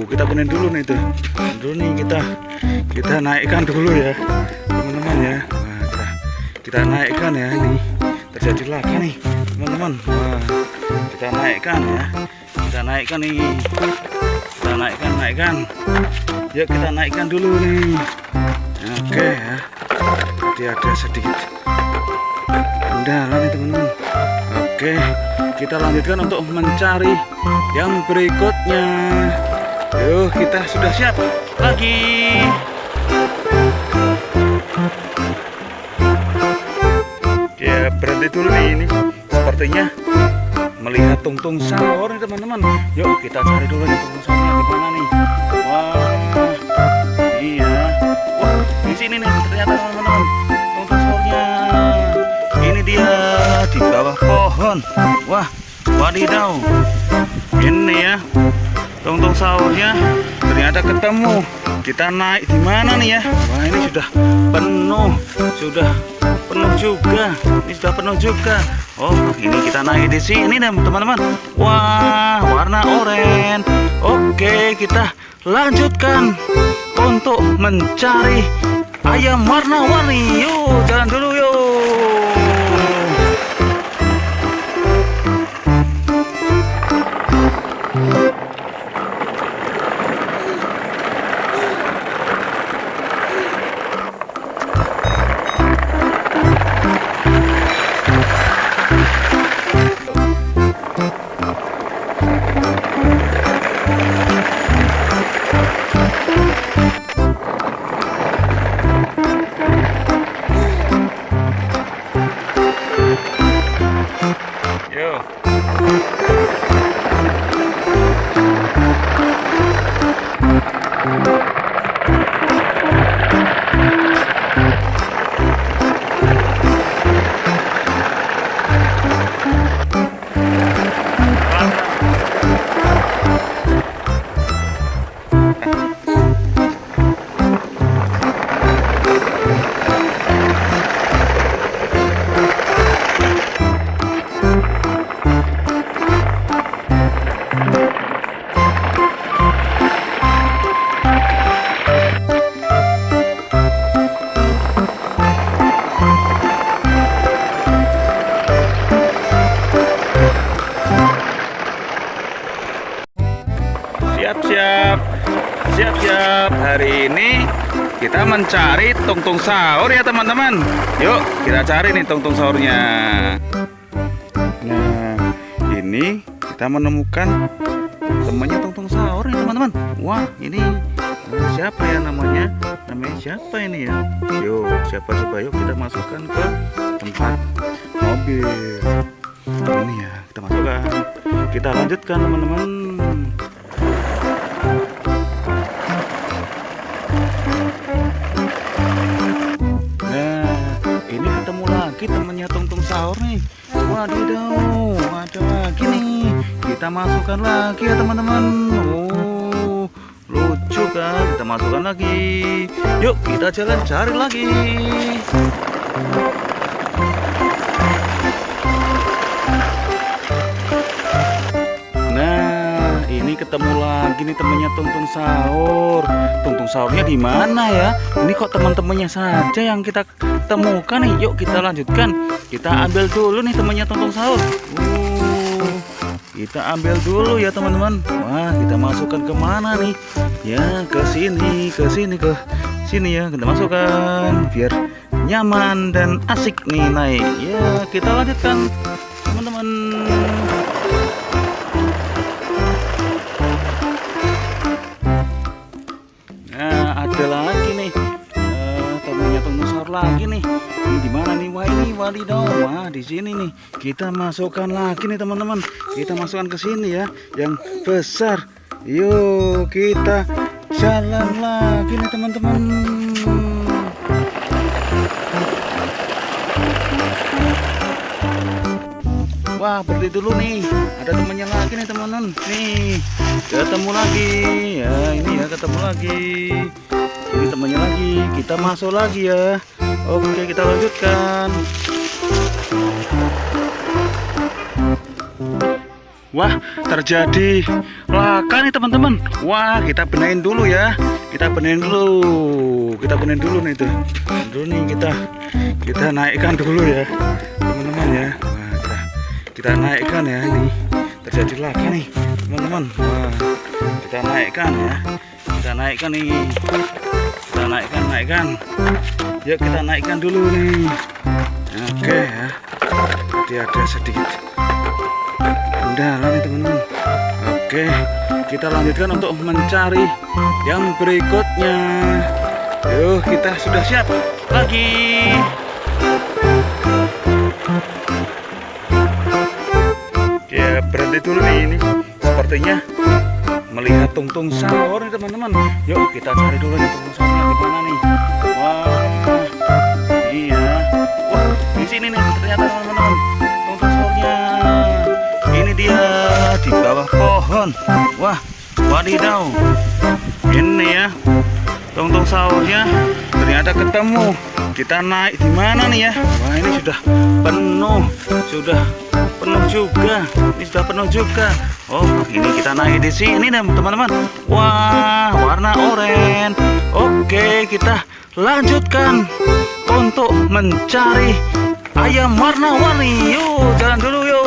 Kita benahin dulu nih tuh. Dulu nih kita naikkan dulu ya teman-teman ya. Wah kita naikkan ya. Ini terjadi laka nih teman-teman. Wah kita naikkan ya. Kita naikkan nih. Kita naikkan. Yuk kita naikkan dulu nih. Oke ya. Jadi ada sedikit kendala nih teman-teman. Oke kita lanjutkan untuk mencari yang berikutnya. Yuk kita sudah siap lagi. Ya berhenti dulu nih, ini sepertinya melihat tungtung sahur nih teman-teman. Yuk kita cari dulu nih tungtung sahurnya di mana nih. Wah iya. Wah di sini nih ternyata teman-teman tungtung sahurnya. Ini dia di bawah pohon. Wah wadidaw. Ini ya tungtung sahurnya ternyata ketemu. Kita naik di mana nih ya? Wah ini sudah penuh juga. Ini sudah penuh juga. Oh ini kita naik di sini nih teman-teman. Wah warna oranye. Oke kita lanjutkan untuk mencari ayam warna-warni. Yuk jalan dulu yuk. siap-siap. Hari ini kita mencari tungtung sahur ya teman-teman. Yuk kita cari nih tungtung sahurnya. Nah, ini kita menemukan temannya tungtung sahur nih teman-teman. Wah, ini siapa ya namanya? Namanya siapa ini ya? Yuk, siapa coba, yuk kita masukkan ke tempat mobil. Ini ya, kita masukkan. Kita lanjutkan teman-teman. Nah, ini ketemu lagi temannya tungtung sahur nih. Wadidaw, ada lagi nih. Kita masukkan lagi ya teman-teman. Oh, lucu kan? Kita masukkan lagi. Yuk kita jalan cari lagi. Nah, ini ketemu lagi nih temannya tungtung sahur. Tungtung sahurnya di mana ya? Ini kok teman-temannya saja yang kita temukan nih. Yuk kita lanjutkan. Kita ambil dulu nih temannya tungtung sahur. Kita ambil dulu ya teman-teman. Wah, kita masukkan ke mana nih? Ya, ke sini ya. Kita masukkan biar nyaman dan asik nih naik. Ya, kita lanjutkan teman-teman. Nah, ada lagi nih temannya tungtung sahur lagi nih. Ini di mana nih? Wah, ini wadidaw. Wah, di sini nih. Kita masukkan lagi nih teman-teman. Kita masukkan ke sini ya, yang besar. Yuk, kita jalan lagi nih teman-teman. Wah, berhenti dulu nih. Ada temannya lagi nih teman-teman. Nih, ketemu lagi. Ya, ini ya ketemu lagi. Ini temannya lagi. Kita masuk lagi ya. Oke, kita lanjutkan. Wah, terjadi laka nih teman-teman. Wah, kita benahin dulu ya. Kita benahin dulu nih tuh. Dulu nih kita naikkan dulu ya, teman-teman ya. Wah, kita naikkan ya, ini terjadi laka nih teman-teman. Wah, kita naikkan ya. Kita naikkan nih. Kita naikkan. Yuk kita naikkan dulu nih. Oke ya. Jadi ada sedikit kendala nih teman-teman. Oke, kita lanjutkan untuk mencari yang berikutnya. Yuk, kita sudah siap lagi. Ya, berhenti dulu nih ini. Sepertinya melihat tungtung sahur nih teman-teman. Yuk kita cari dulu nih tungtung sahurnya di mana nih. Wah, iya. Wah, di sini nih ternyata teman-teman tungtung sahurnya. Ini dia di bawah pohon. Wah, wadidaw. Ini ya tungtung sahurnya ternyata ketemu. Kita naik di mana nih ya? Wah, ini sudah penuh juga. Ini sudah penuh juga. Oh, ini kita naik di sini teman-teman. Wah, warna oranye. Oke, kita lanjutkan untuk mencari ayam warna-warni. Yuk, jalan dulu yuk.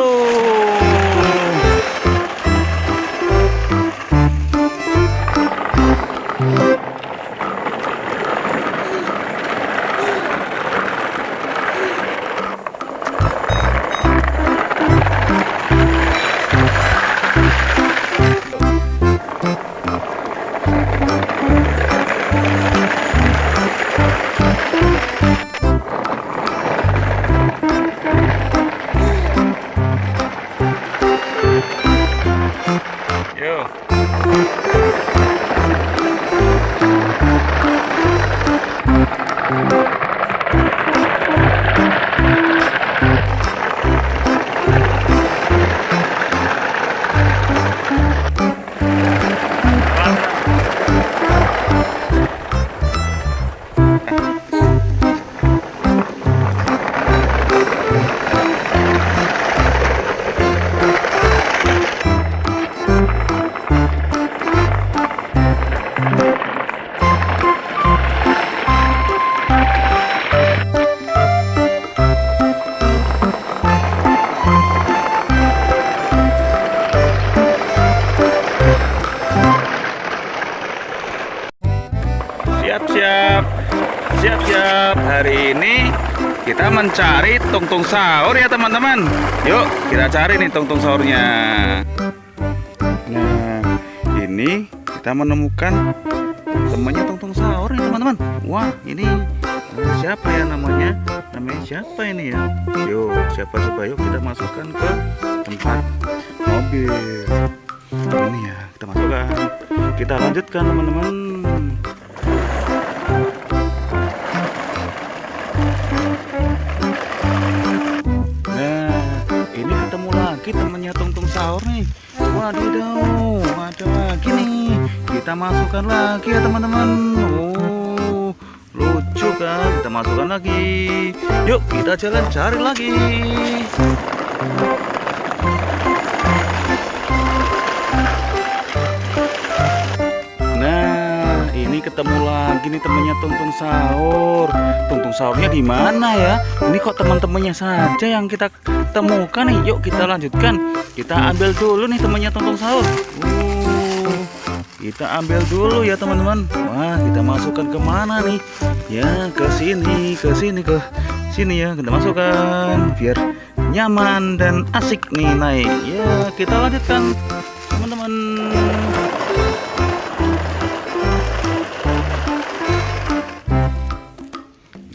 kita mencari tungtung sahur ya teman-teman. Yuk kita cari nih tungtung sahurnya. Nah ini kita menemukan temannya tungtung sahur nih teman-teman. Wah ini siapa ya namanya? Namanya siapa ini ya? Yuk siapa coba, yuk kita masukkan ke tempat mobil. Ini ya kita masukkan. Kita lanjutkan teman-teman. Ini ketemu lagi temannya tungtung sahur nih. Wadidaw, ada lagi nih. Kita masukkan lagi ya teman-teman. Oh, lucu kan? Kita masukkan lagi. Yuk kita jalan cari lagi. Nah, ini ketemu lagi nih temannya tungtung sahur. Tungtung sahurnya di mana ya? Ini kok teman-temannya saja yang kita temukan nih. Yuk kita lanjutkan. Kita ambil dulu nih temannya tungtung sahur. Kita ambil dulu ya teman-teman. Wah, kita masukkan ke mana nih? Ya, ke sini ya. Kita masukkan biar nyaman dan asik nih naik. Ya, kita lanjutkan teman-teman.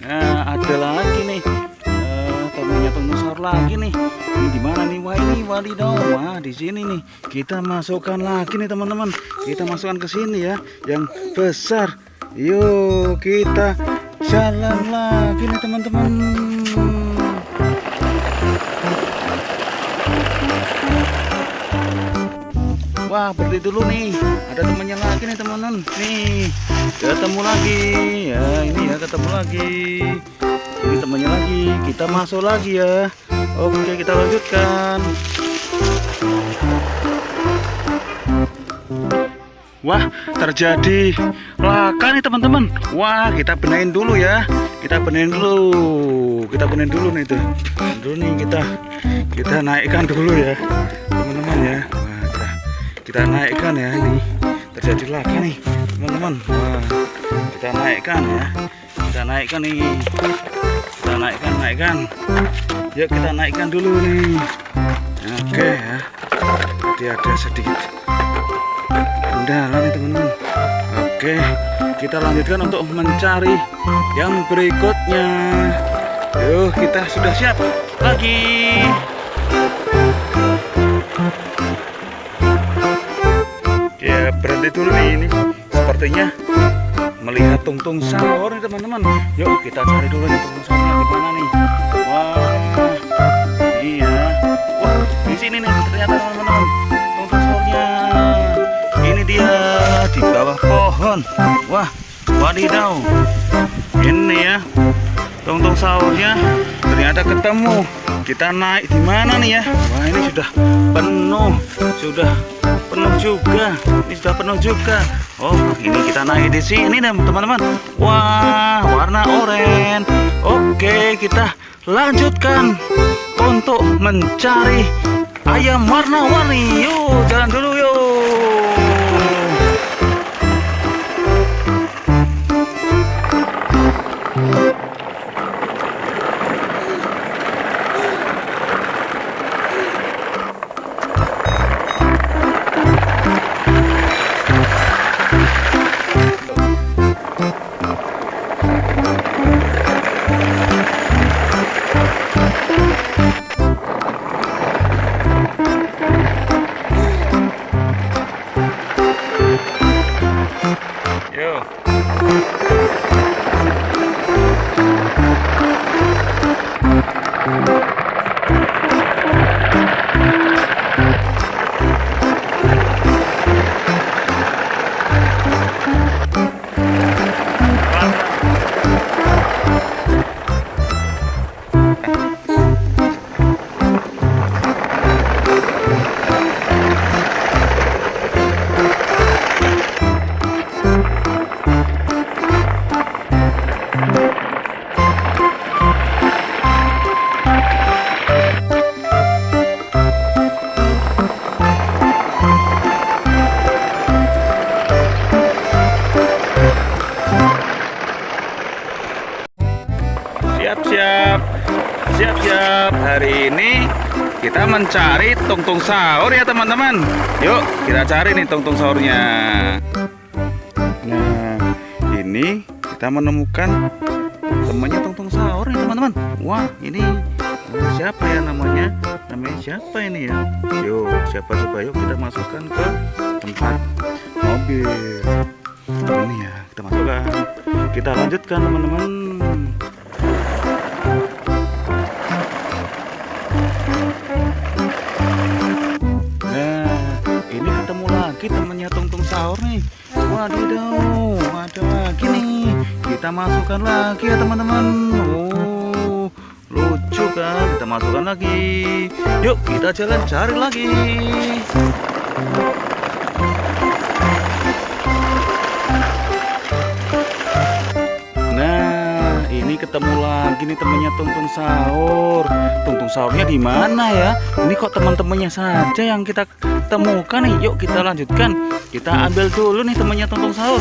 Nah, ada lagi nih temannya tungtung sahur lagi nih. Ini di mana nih? Wah, ini wadidaw. Wah, di sini nih. Kita masukkan lagi nih teman-teman. Kita masukkan ke sini ya, yang besar. Yuk, kita jalan lagi nih teman-teman. Wah, berhenti dulu nih. Ada temannya lagi nih teman-teman. Nih, ketemu lagi. Ya, ini ya ketemu lagi. Ini temannya lagi. Kita masuk lagi ya. Oke, kita lanjutkan. Wah, terjadi laka nih teman-teman. Wah, kita benahin dulu ya. Kita benahin dulu nih tuh. Dulu nih kita naikkan dulu ya, teman-teman ya. Wah, kita naikkan ya, ini terjadi laka nih teman-teman. Wah, kita naikkan ya. Kita naikkan nih. Kita naikkan. Yuk kita naikkan dulu nih. Oke ya. Jadi ada sedikit kendala nih teman-teman. Oke, kita lanjutkan untuk mencari yang berikutnya. Yuk, kita sudah siap lagi. Ya, berhenti dulu nih ini. Sepertinya melihat tungtung sahur nih teman-teman. Yuk kita cari dulu nih tungtung sahurnya di mana nih. Wah, iya. Wah, di sini nih ternyata teman-teman tungtung sahurnya. Ini dia di bawah pohon. Wah, wadidaw. Ini ya tungtung sahurnya ternyata ketemu. Kita naik di mana nih ya? Wah, ini sudah penuh juga. Ini sudah penuh juga. Oh, ini kita naik di sini teman-teman. Wah, warna oranye. Oke, kita lanjutkan untuk mencari ayam warna-warni. Yuk, jalan dulu yuk. kita mencari tungtung sahur ya teman-teman. Yuk kita cari nih tungtung sahurnya. Nah ini kita menemukan temannya tungtung sahur nih teman-teman. Wah ini siapa ya namanya? Namanya siapa ini ya? Yuk siapa coba, yuk kita masukkan ke tempat mobil. Ini ya kita masukkan. Kita lanjutkan teman-teman. Nah ini ketemu lagi temannya tungtung sahur nih. Wadidaw, ada lagi nih. Kita masukkan lagi ya teman-teman. Oh lucu kan, kita masukkan lagi. Yuk kita jalan cari lagi. Nah ini ketemu lagi nih temannya tungtung sahur. Tungtung sahurnya di mana ya? Ini kok teman-temannya saja yang kita temukan nih. Yuk kita lanjutkan. Kita ambil dulu nih temannya tungtung sahur.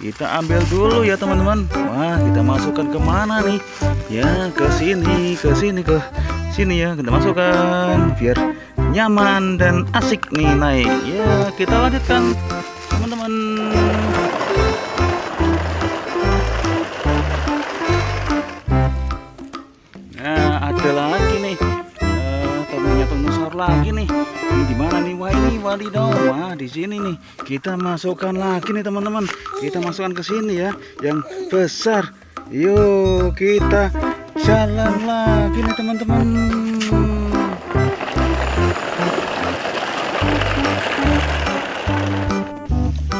Kita ambil dulu ya teman-teman. Wah kita masukkan kemana nih? Ya ke sini ya kita masukkan biar nyaman dan asik nih naik. Ya kita lanjutkan teman-teman. Nah ada lagi nih temannya tungtung sahur lagi nih. Ini di mana nih? Wah ini wadidaw. Wah di sini nih. Kita masukkan lagi nih teman-teman. Kita masukkan ke sini ya, yang besar. Yuk kita jalan lagi nih teman-teman.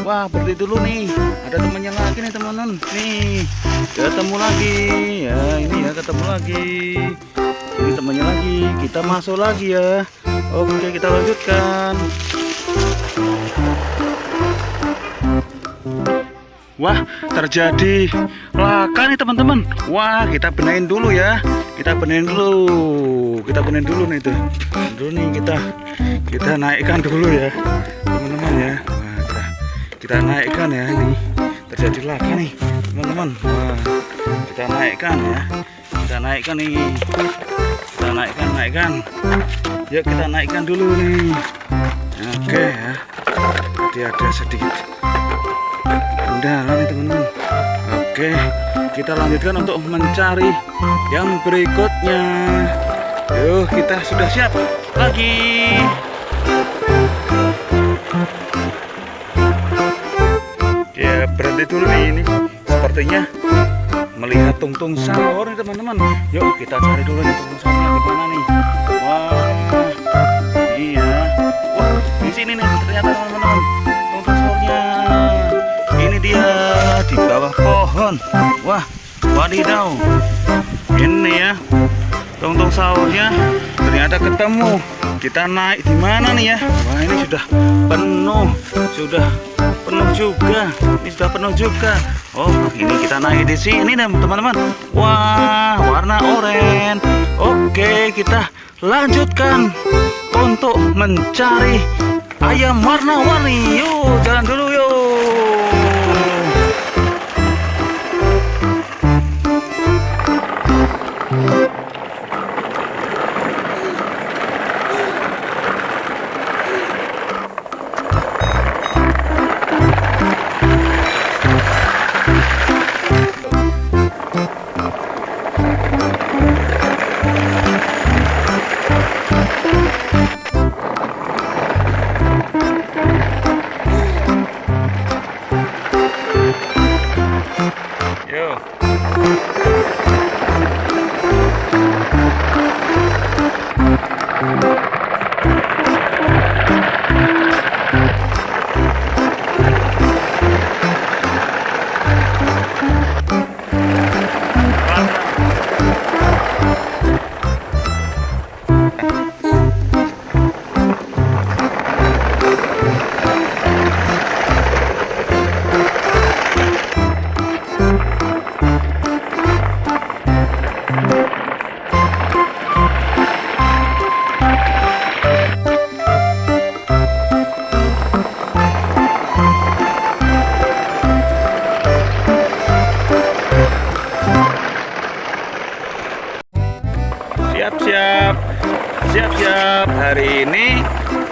Wah berhenti dulu nih. Ada temannya lagi nih teman-teman. Nih ketemu lagi. Ya ini ya ketemu lagi. Ini temannya lagi. Kita masuk lagi ya. Oke kita lanjutkan. Wah terjadi laka nih teman-teman. Wah kita benahin dulu ya. Kita benahin dulu nih tuh. Dulu nih kita naikkan dulu ya teman-teman ya. Wah kita naikkan ya, ini terjadi laka nih teman-teman. Wah kita naikkan ya. Kita naikkan nih. Kita naikkan. Yuk kita naikkan dulu nih. Oke ya. Tadi ada sedikit kendala nih teman-teman. Oke kita lanjutkan untuk mencari yang berikutnya. Yuk kita sudah siap lagi. Ya berhenti dulu nih, ini sepertinya melihat tungtung sahur nih teman-teman. Yuk kita cari dulu nih tungtung sahurnya di mana nih. Wah iya, wah di sini nih ternyata teman-teman tungtung sahurnya. Ini dia di bawah pohon. Wah wadidaw, ini ya tungtung sahurnya ternyata ketemu. Kita naik di mana nih ya? Wah ini sudah penuh juga. Ini sudah penuh juga. Oh ini kita naik di sini teman-teman. Wah warna oranye. Oke kita lanjutkan untuk mencari ayam warna-warni. Yuk jalan dulu yuk.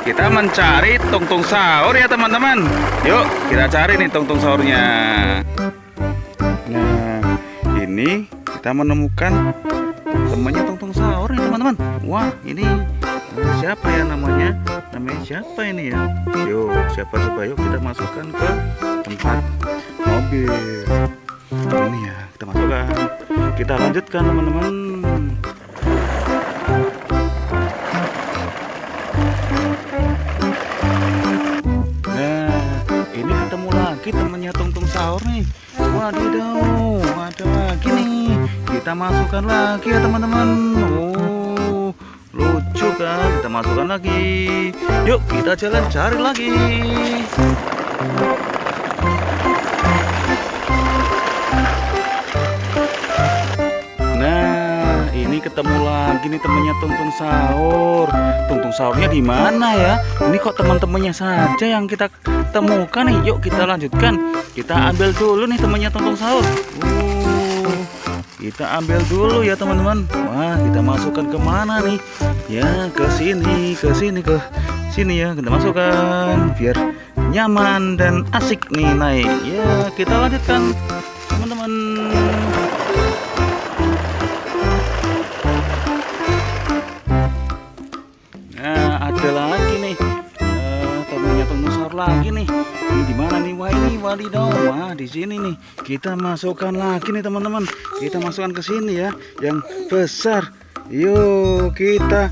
kita mencari tungtung sahur ya teman-teman. Yuk kita cari nih tungtung sahurnya. Nah ini kita menemukan temannya tungtung sahur nih teman-teman. Wah ini siapa ya namanya? Namanya siapa ini ya? Yuk siapa coba, yuk kita masukkan ke tempat mobil. Ini ya kita masukkan. Kita lanjutkan teman-teman. Nah ini ketemu lagi temannya tungtung sahur nih. Wadidaw, ada lagi nih. Kita masukkan lagi ya teman-teman. Oh lucu kan, kita masukkan lagi. Yuk kita jalan cari lagi. Nah ini ketemu lagi nih temennya tungtung sahur. Tungtung sahurnya di mana ya? Ini kok teman-temannya saja yang kita temukan nih. Yuk kita lanjutkan. Kita ambil dulu nih temannya tungtung sahur. Kita ambil dulu ya teman-teman. Wah kita masukkan kemana nih? Ya ke sini ya kita masukkan biar nyaman dan asik nih naik. Ya kita lanjutkan teman-teman. Nah ada lagi nih temannya tungtung sahur lagi nih. Ini di mana nih? Wah ini wadidaw. Wah di sini nih. Kita masukkan lagi nih teman-teman. Kita masukkan ke sini ya, yang besar. Yuk kita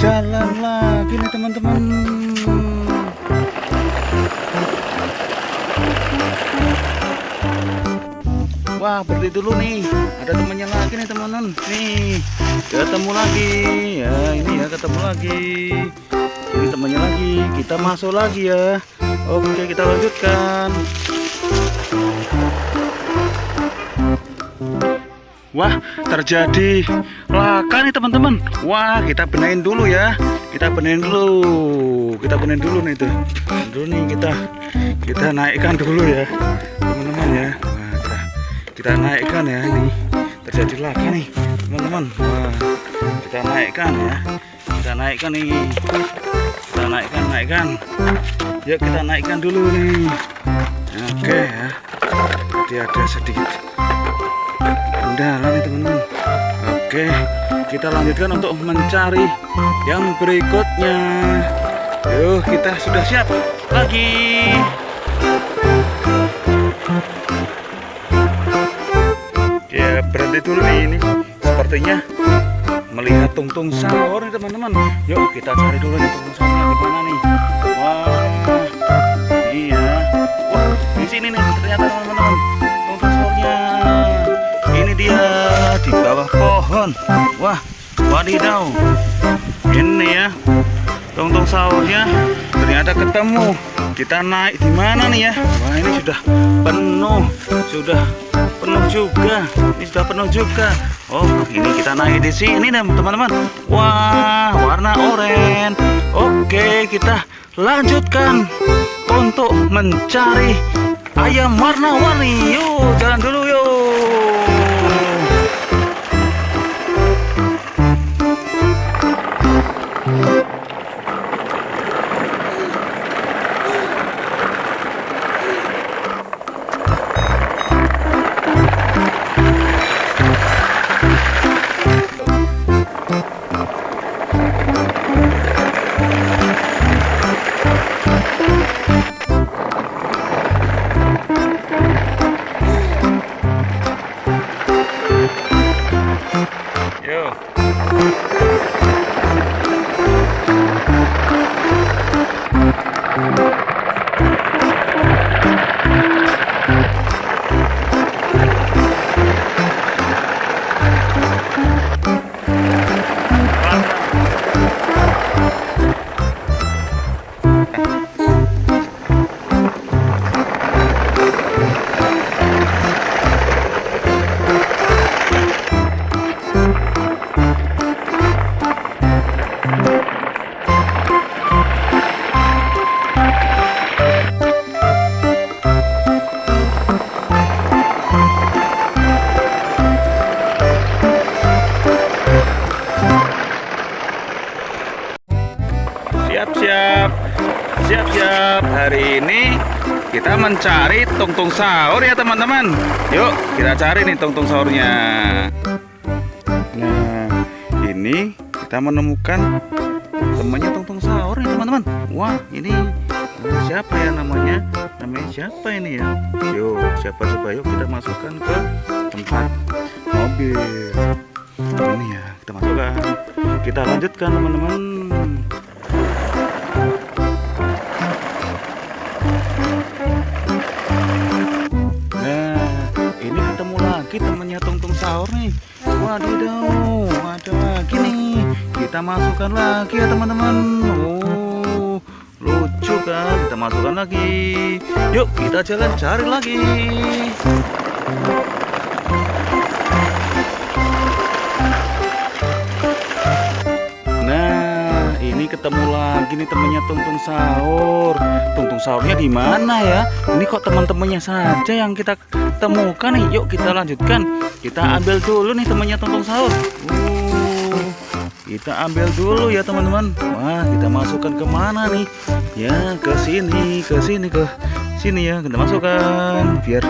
jalan lagi nih teman-teman. Wah berhenti dulu nih. Ada temannya lagi nih teman-teman. Nih ketemu lagi. Ya ini ya ketemu lagi. Ini temannya lagi. Kita masuk lagi ya. Oke kita lanjutkan. Wah terjadi laka nih teman-teman. Wah kita benahin dulu ya. Kita benahin dulu nih tuh. Dulu nih kita naikkan dulu ya teman-teman ya. Wah, kita naikkan ya. Ini terjadi laka nih teman-teman. Wah kita naikkan ya. Kita naikkan nih. Kita naikkan. Yuk kita naikkan dulu nih. Oke ya. Jadi ada sedikit kendala nih teman-teman. Oke kita lanjutkan untuk mencari yang berikutnya. Yuk kita sudah siap lagi. Ya berhenti dulu nih, ini sepertinya melihat tungtung sahur nih teman-teman. Yuk kita cari dulu nih tungtung sahurnya di mana nih. Wah iya, wah di sini nih ternyata teman-teman tungtung sahurnya. Ini dia di bawah pohon. Wah wadidaw, ini ya tungtung sahurnya ternyata ketemu. Kita naik di mana nih ya? Wah ini sudah penuh juga. Ini sudah penuh juga. Oh ini kita naik di sini teman-teman. Wah warna oranye. Oke kita lanjutkan untuk mencari ayam warna-warni. Yuk jalan dulu yuk. siap. Siap. Hari ini kita mencari tungtung sahur ya teman-teman. Yuk kita cari nih tungtung sahurnya. Nah ini kita menemukan temannya tungtung sahur nih teman-teman. Wah ini siapa ya namanya? Namanya siapa ini ya? Yuk siapa coba, yuk kita masukkan ke tempat mobil. Ini ya kita masukkan. Kita lanjutkan teman-teman. Kita temannya tungtung sahur nih. Wadidaw, ada lagi nih. Kita masukkan lagi ya teman-teman. Oh, lucu kan? Kita masukkan lagi. Yuk kita jalan cari lagi. Nah, ini ketemu lagi nih temannya tungtung sahur. Tungtung sahurnya di mana ya? Ini kok teman-temannya saja yang kita temukan nih. Yuk kita lanjutkan. Kita ambil dulu nih temannya tungtung sahur. Kita ambil dulu ya teman-teman. Wah kita masukkan kemana nih? Ya ke sini ya. Kita masukkan biar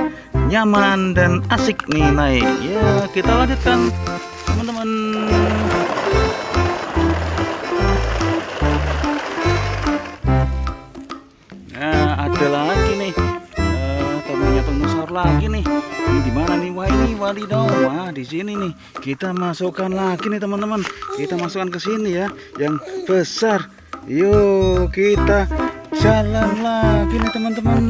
nyaman dan asik nih naik. Ya kita lanjutkan teman-teman. Nah ada lagi nih temannya tungtung sahur lagi nih. Ini di mana nih? Wah ini wadidaw. Wah di sini nih. Kita masukkan lagi nih teman-teman. Kita masukkan ke sini ya, yang besar. Yuk kita jalan lagi nih teman-teman.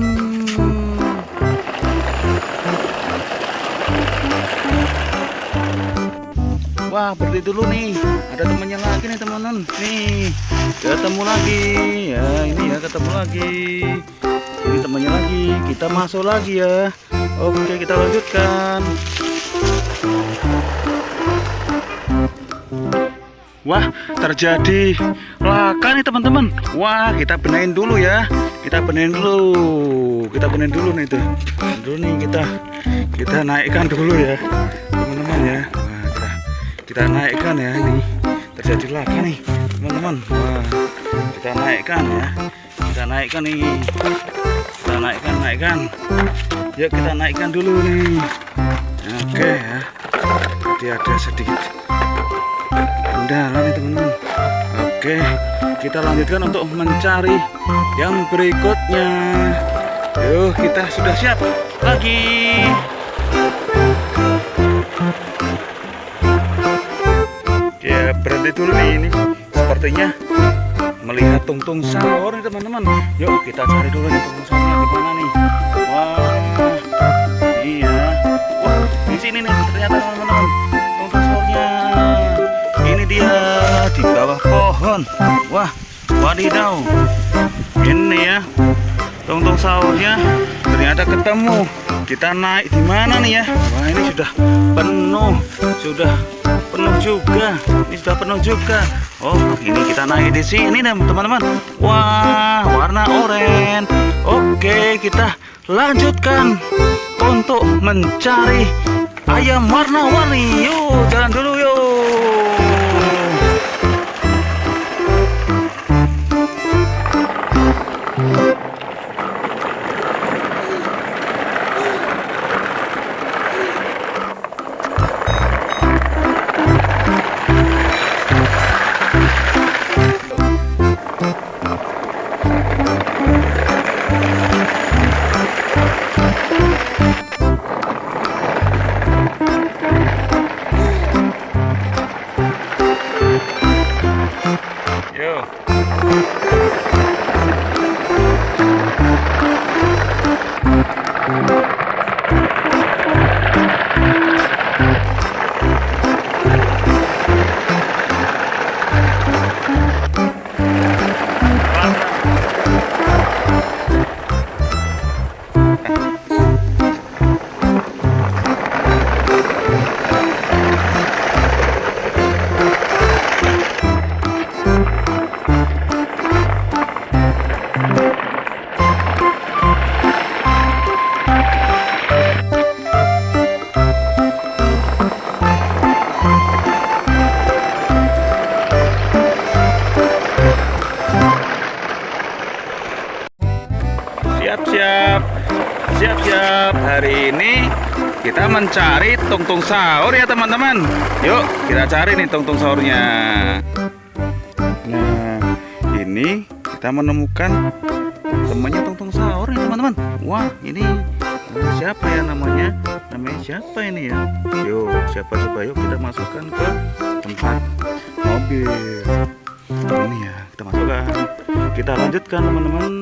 Wah berhenti dulu nih. Ada temannya lagi nih teman-teman. Nih ketemu lagi. Ya ini ya ketemu lagi. Ini temannya lagi, kita masuk lagi ya. Oke kita lanjutkan. Wah terjadi laka nih teman-teman. Wah kita benahin dulu ya. Kita benahin dulu nih tuh. Dulu nih kita naikkan dulu ya teman-teman ya. Wah, kita naikkan ya. Ini terjadi laka nih teman-teman. Wah kita naikkan ya. Kita naikkan nih. Kita naikkan. Yuk kita naikkan dulu nih. Oke ya. Jadi ada sedikit kendala nih teman-teman. Oke, kita lanjutkan untuk mencari yang berikutnya. Yuk kita sudah siap lagi. Ya berhenti dulu nih ini. Sepertinya melihat tungtung sahur nih teman-teman. Yuk kita cari dulu nih tungtung sahurnya di mana nih. Wah iya. Wah di sini nih ternyata teman-teman tungtung sahurnya. Ini dia di bawah pohon. Wah wadidaw. Ini ya tungtung sahurnya ternyata ketemu. Kita naik di mana nih ya? Wah ini sudah penuh juga. Ini sudah penuh juga. Oh, ini kita naik di sini teman-teman. Wah, warna oranye. Oke, kita lanjutkan untuk mencari ayam warna-warni. Yuk, jalan dulu yuk. Siap-siap. Siap-siap. Hari ini kita mencari tungtung sahur ya teman-teman. Yuk kita cari nih tungtung sahurnya. Nah ini kita menemukan temannya tungtung sahur nih teman-teman. Wah ini siapa ya namanya? Namanya siapa ini ya? Yuk siapa coba, yuk kita masukkan ke tempat mobil. Ini ya kita masukkan. Kita lanjutkan teman-teman.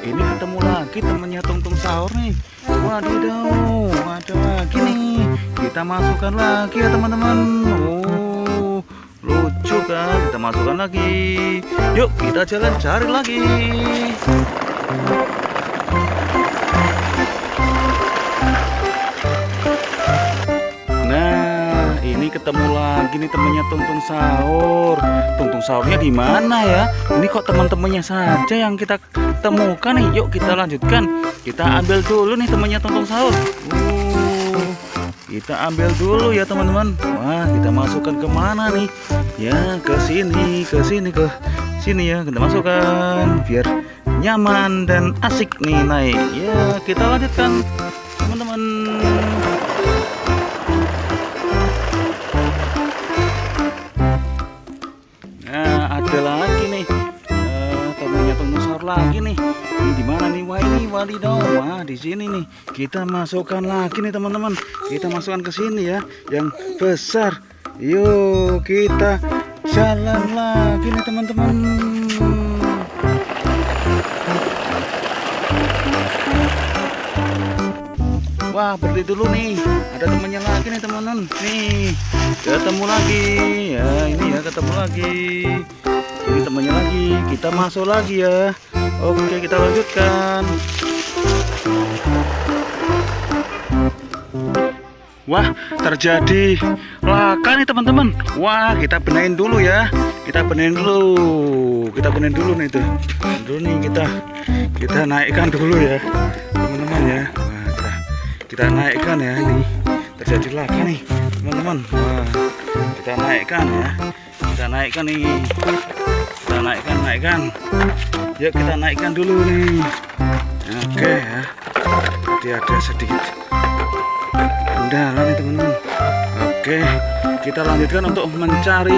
Ini ketemu lagi temennya tungtung sahur nih. Waduh, ada lagi nih. Kita masukkan lagi ya teman-teman. Oh, lucu kan? Kita masukkan lagi. Yuk kita jalan cari lagi. Nah, ini ketemu lagi nih temennya tungtung sahur. Tungtung sahurnya di mana ya? Ini kok teman-temannya saja yang kita temukan nih. Yuk kita lanjutkan. Kita ambil dulu nih temannya tungtung sahur. Kita ambil dulu ya teman-teman. Wah, kita masukkan ke mana nih? Ya, ke sini ya. Kita masukkan biar nyaman dan asik nih naik. Ya, kita lanjutkan teman-teman. Nah, ada lagi nih. Temannya tungtung sahur lagi nih. Ini di mana nih? Wah, ini wadidaw. Wah, di sini nih. Kita masukkan lagi nih teman-teman. Kita masukkan ke sini ya, yang besar. Yuk, kita jalan lagi nih teman-teman. Wah, berhenti dulu nih. Ada temannya lagi nih teman-teman. Nih, ketemu lagi. Ya, ini ya ketemu lagi. Ini temannya lagi. Kita masuk lagi ya. Oke, kita lanjutkan. Wah, terjadi laka nih teman-teman. Wah, kita benahin dulu ya. Kita benahin dulu nih tuh. Dulu nih kita naikkan dulu ya, teman-teman ya. Wah, kita naikkan ya, ini terjadi laka nih teman-teman. Wah, kita naikkan ya. Kita naikkan nih. Kita naikkan. Yuk kita naikkan dulu nih. Oke ya. Jadi ada sedikit kendala nih teman-teman. Oke, kita lanjutkan untuk mencari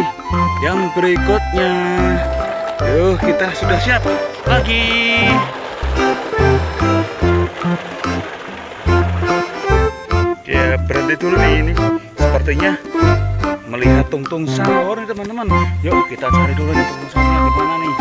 yang berikutnya. Yuk, kita sudah siap lagi. Ya, berhenti dulu nih ini. Sepertinya melihat tungtung sahur nih teman-teman. Yuk kita cari dulu nih tungtung sahurnya di mana nih.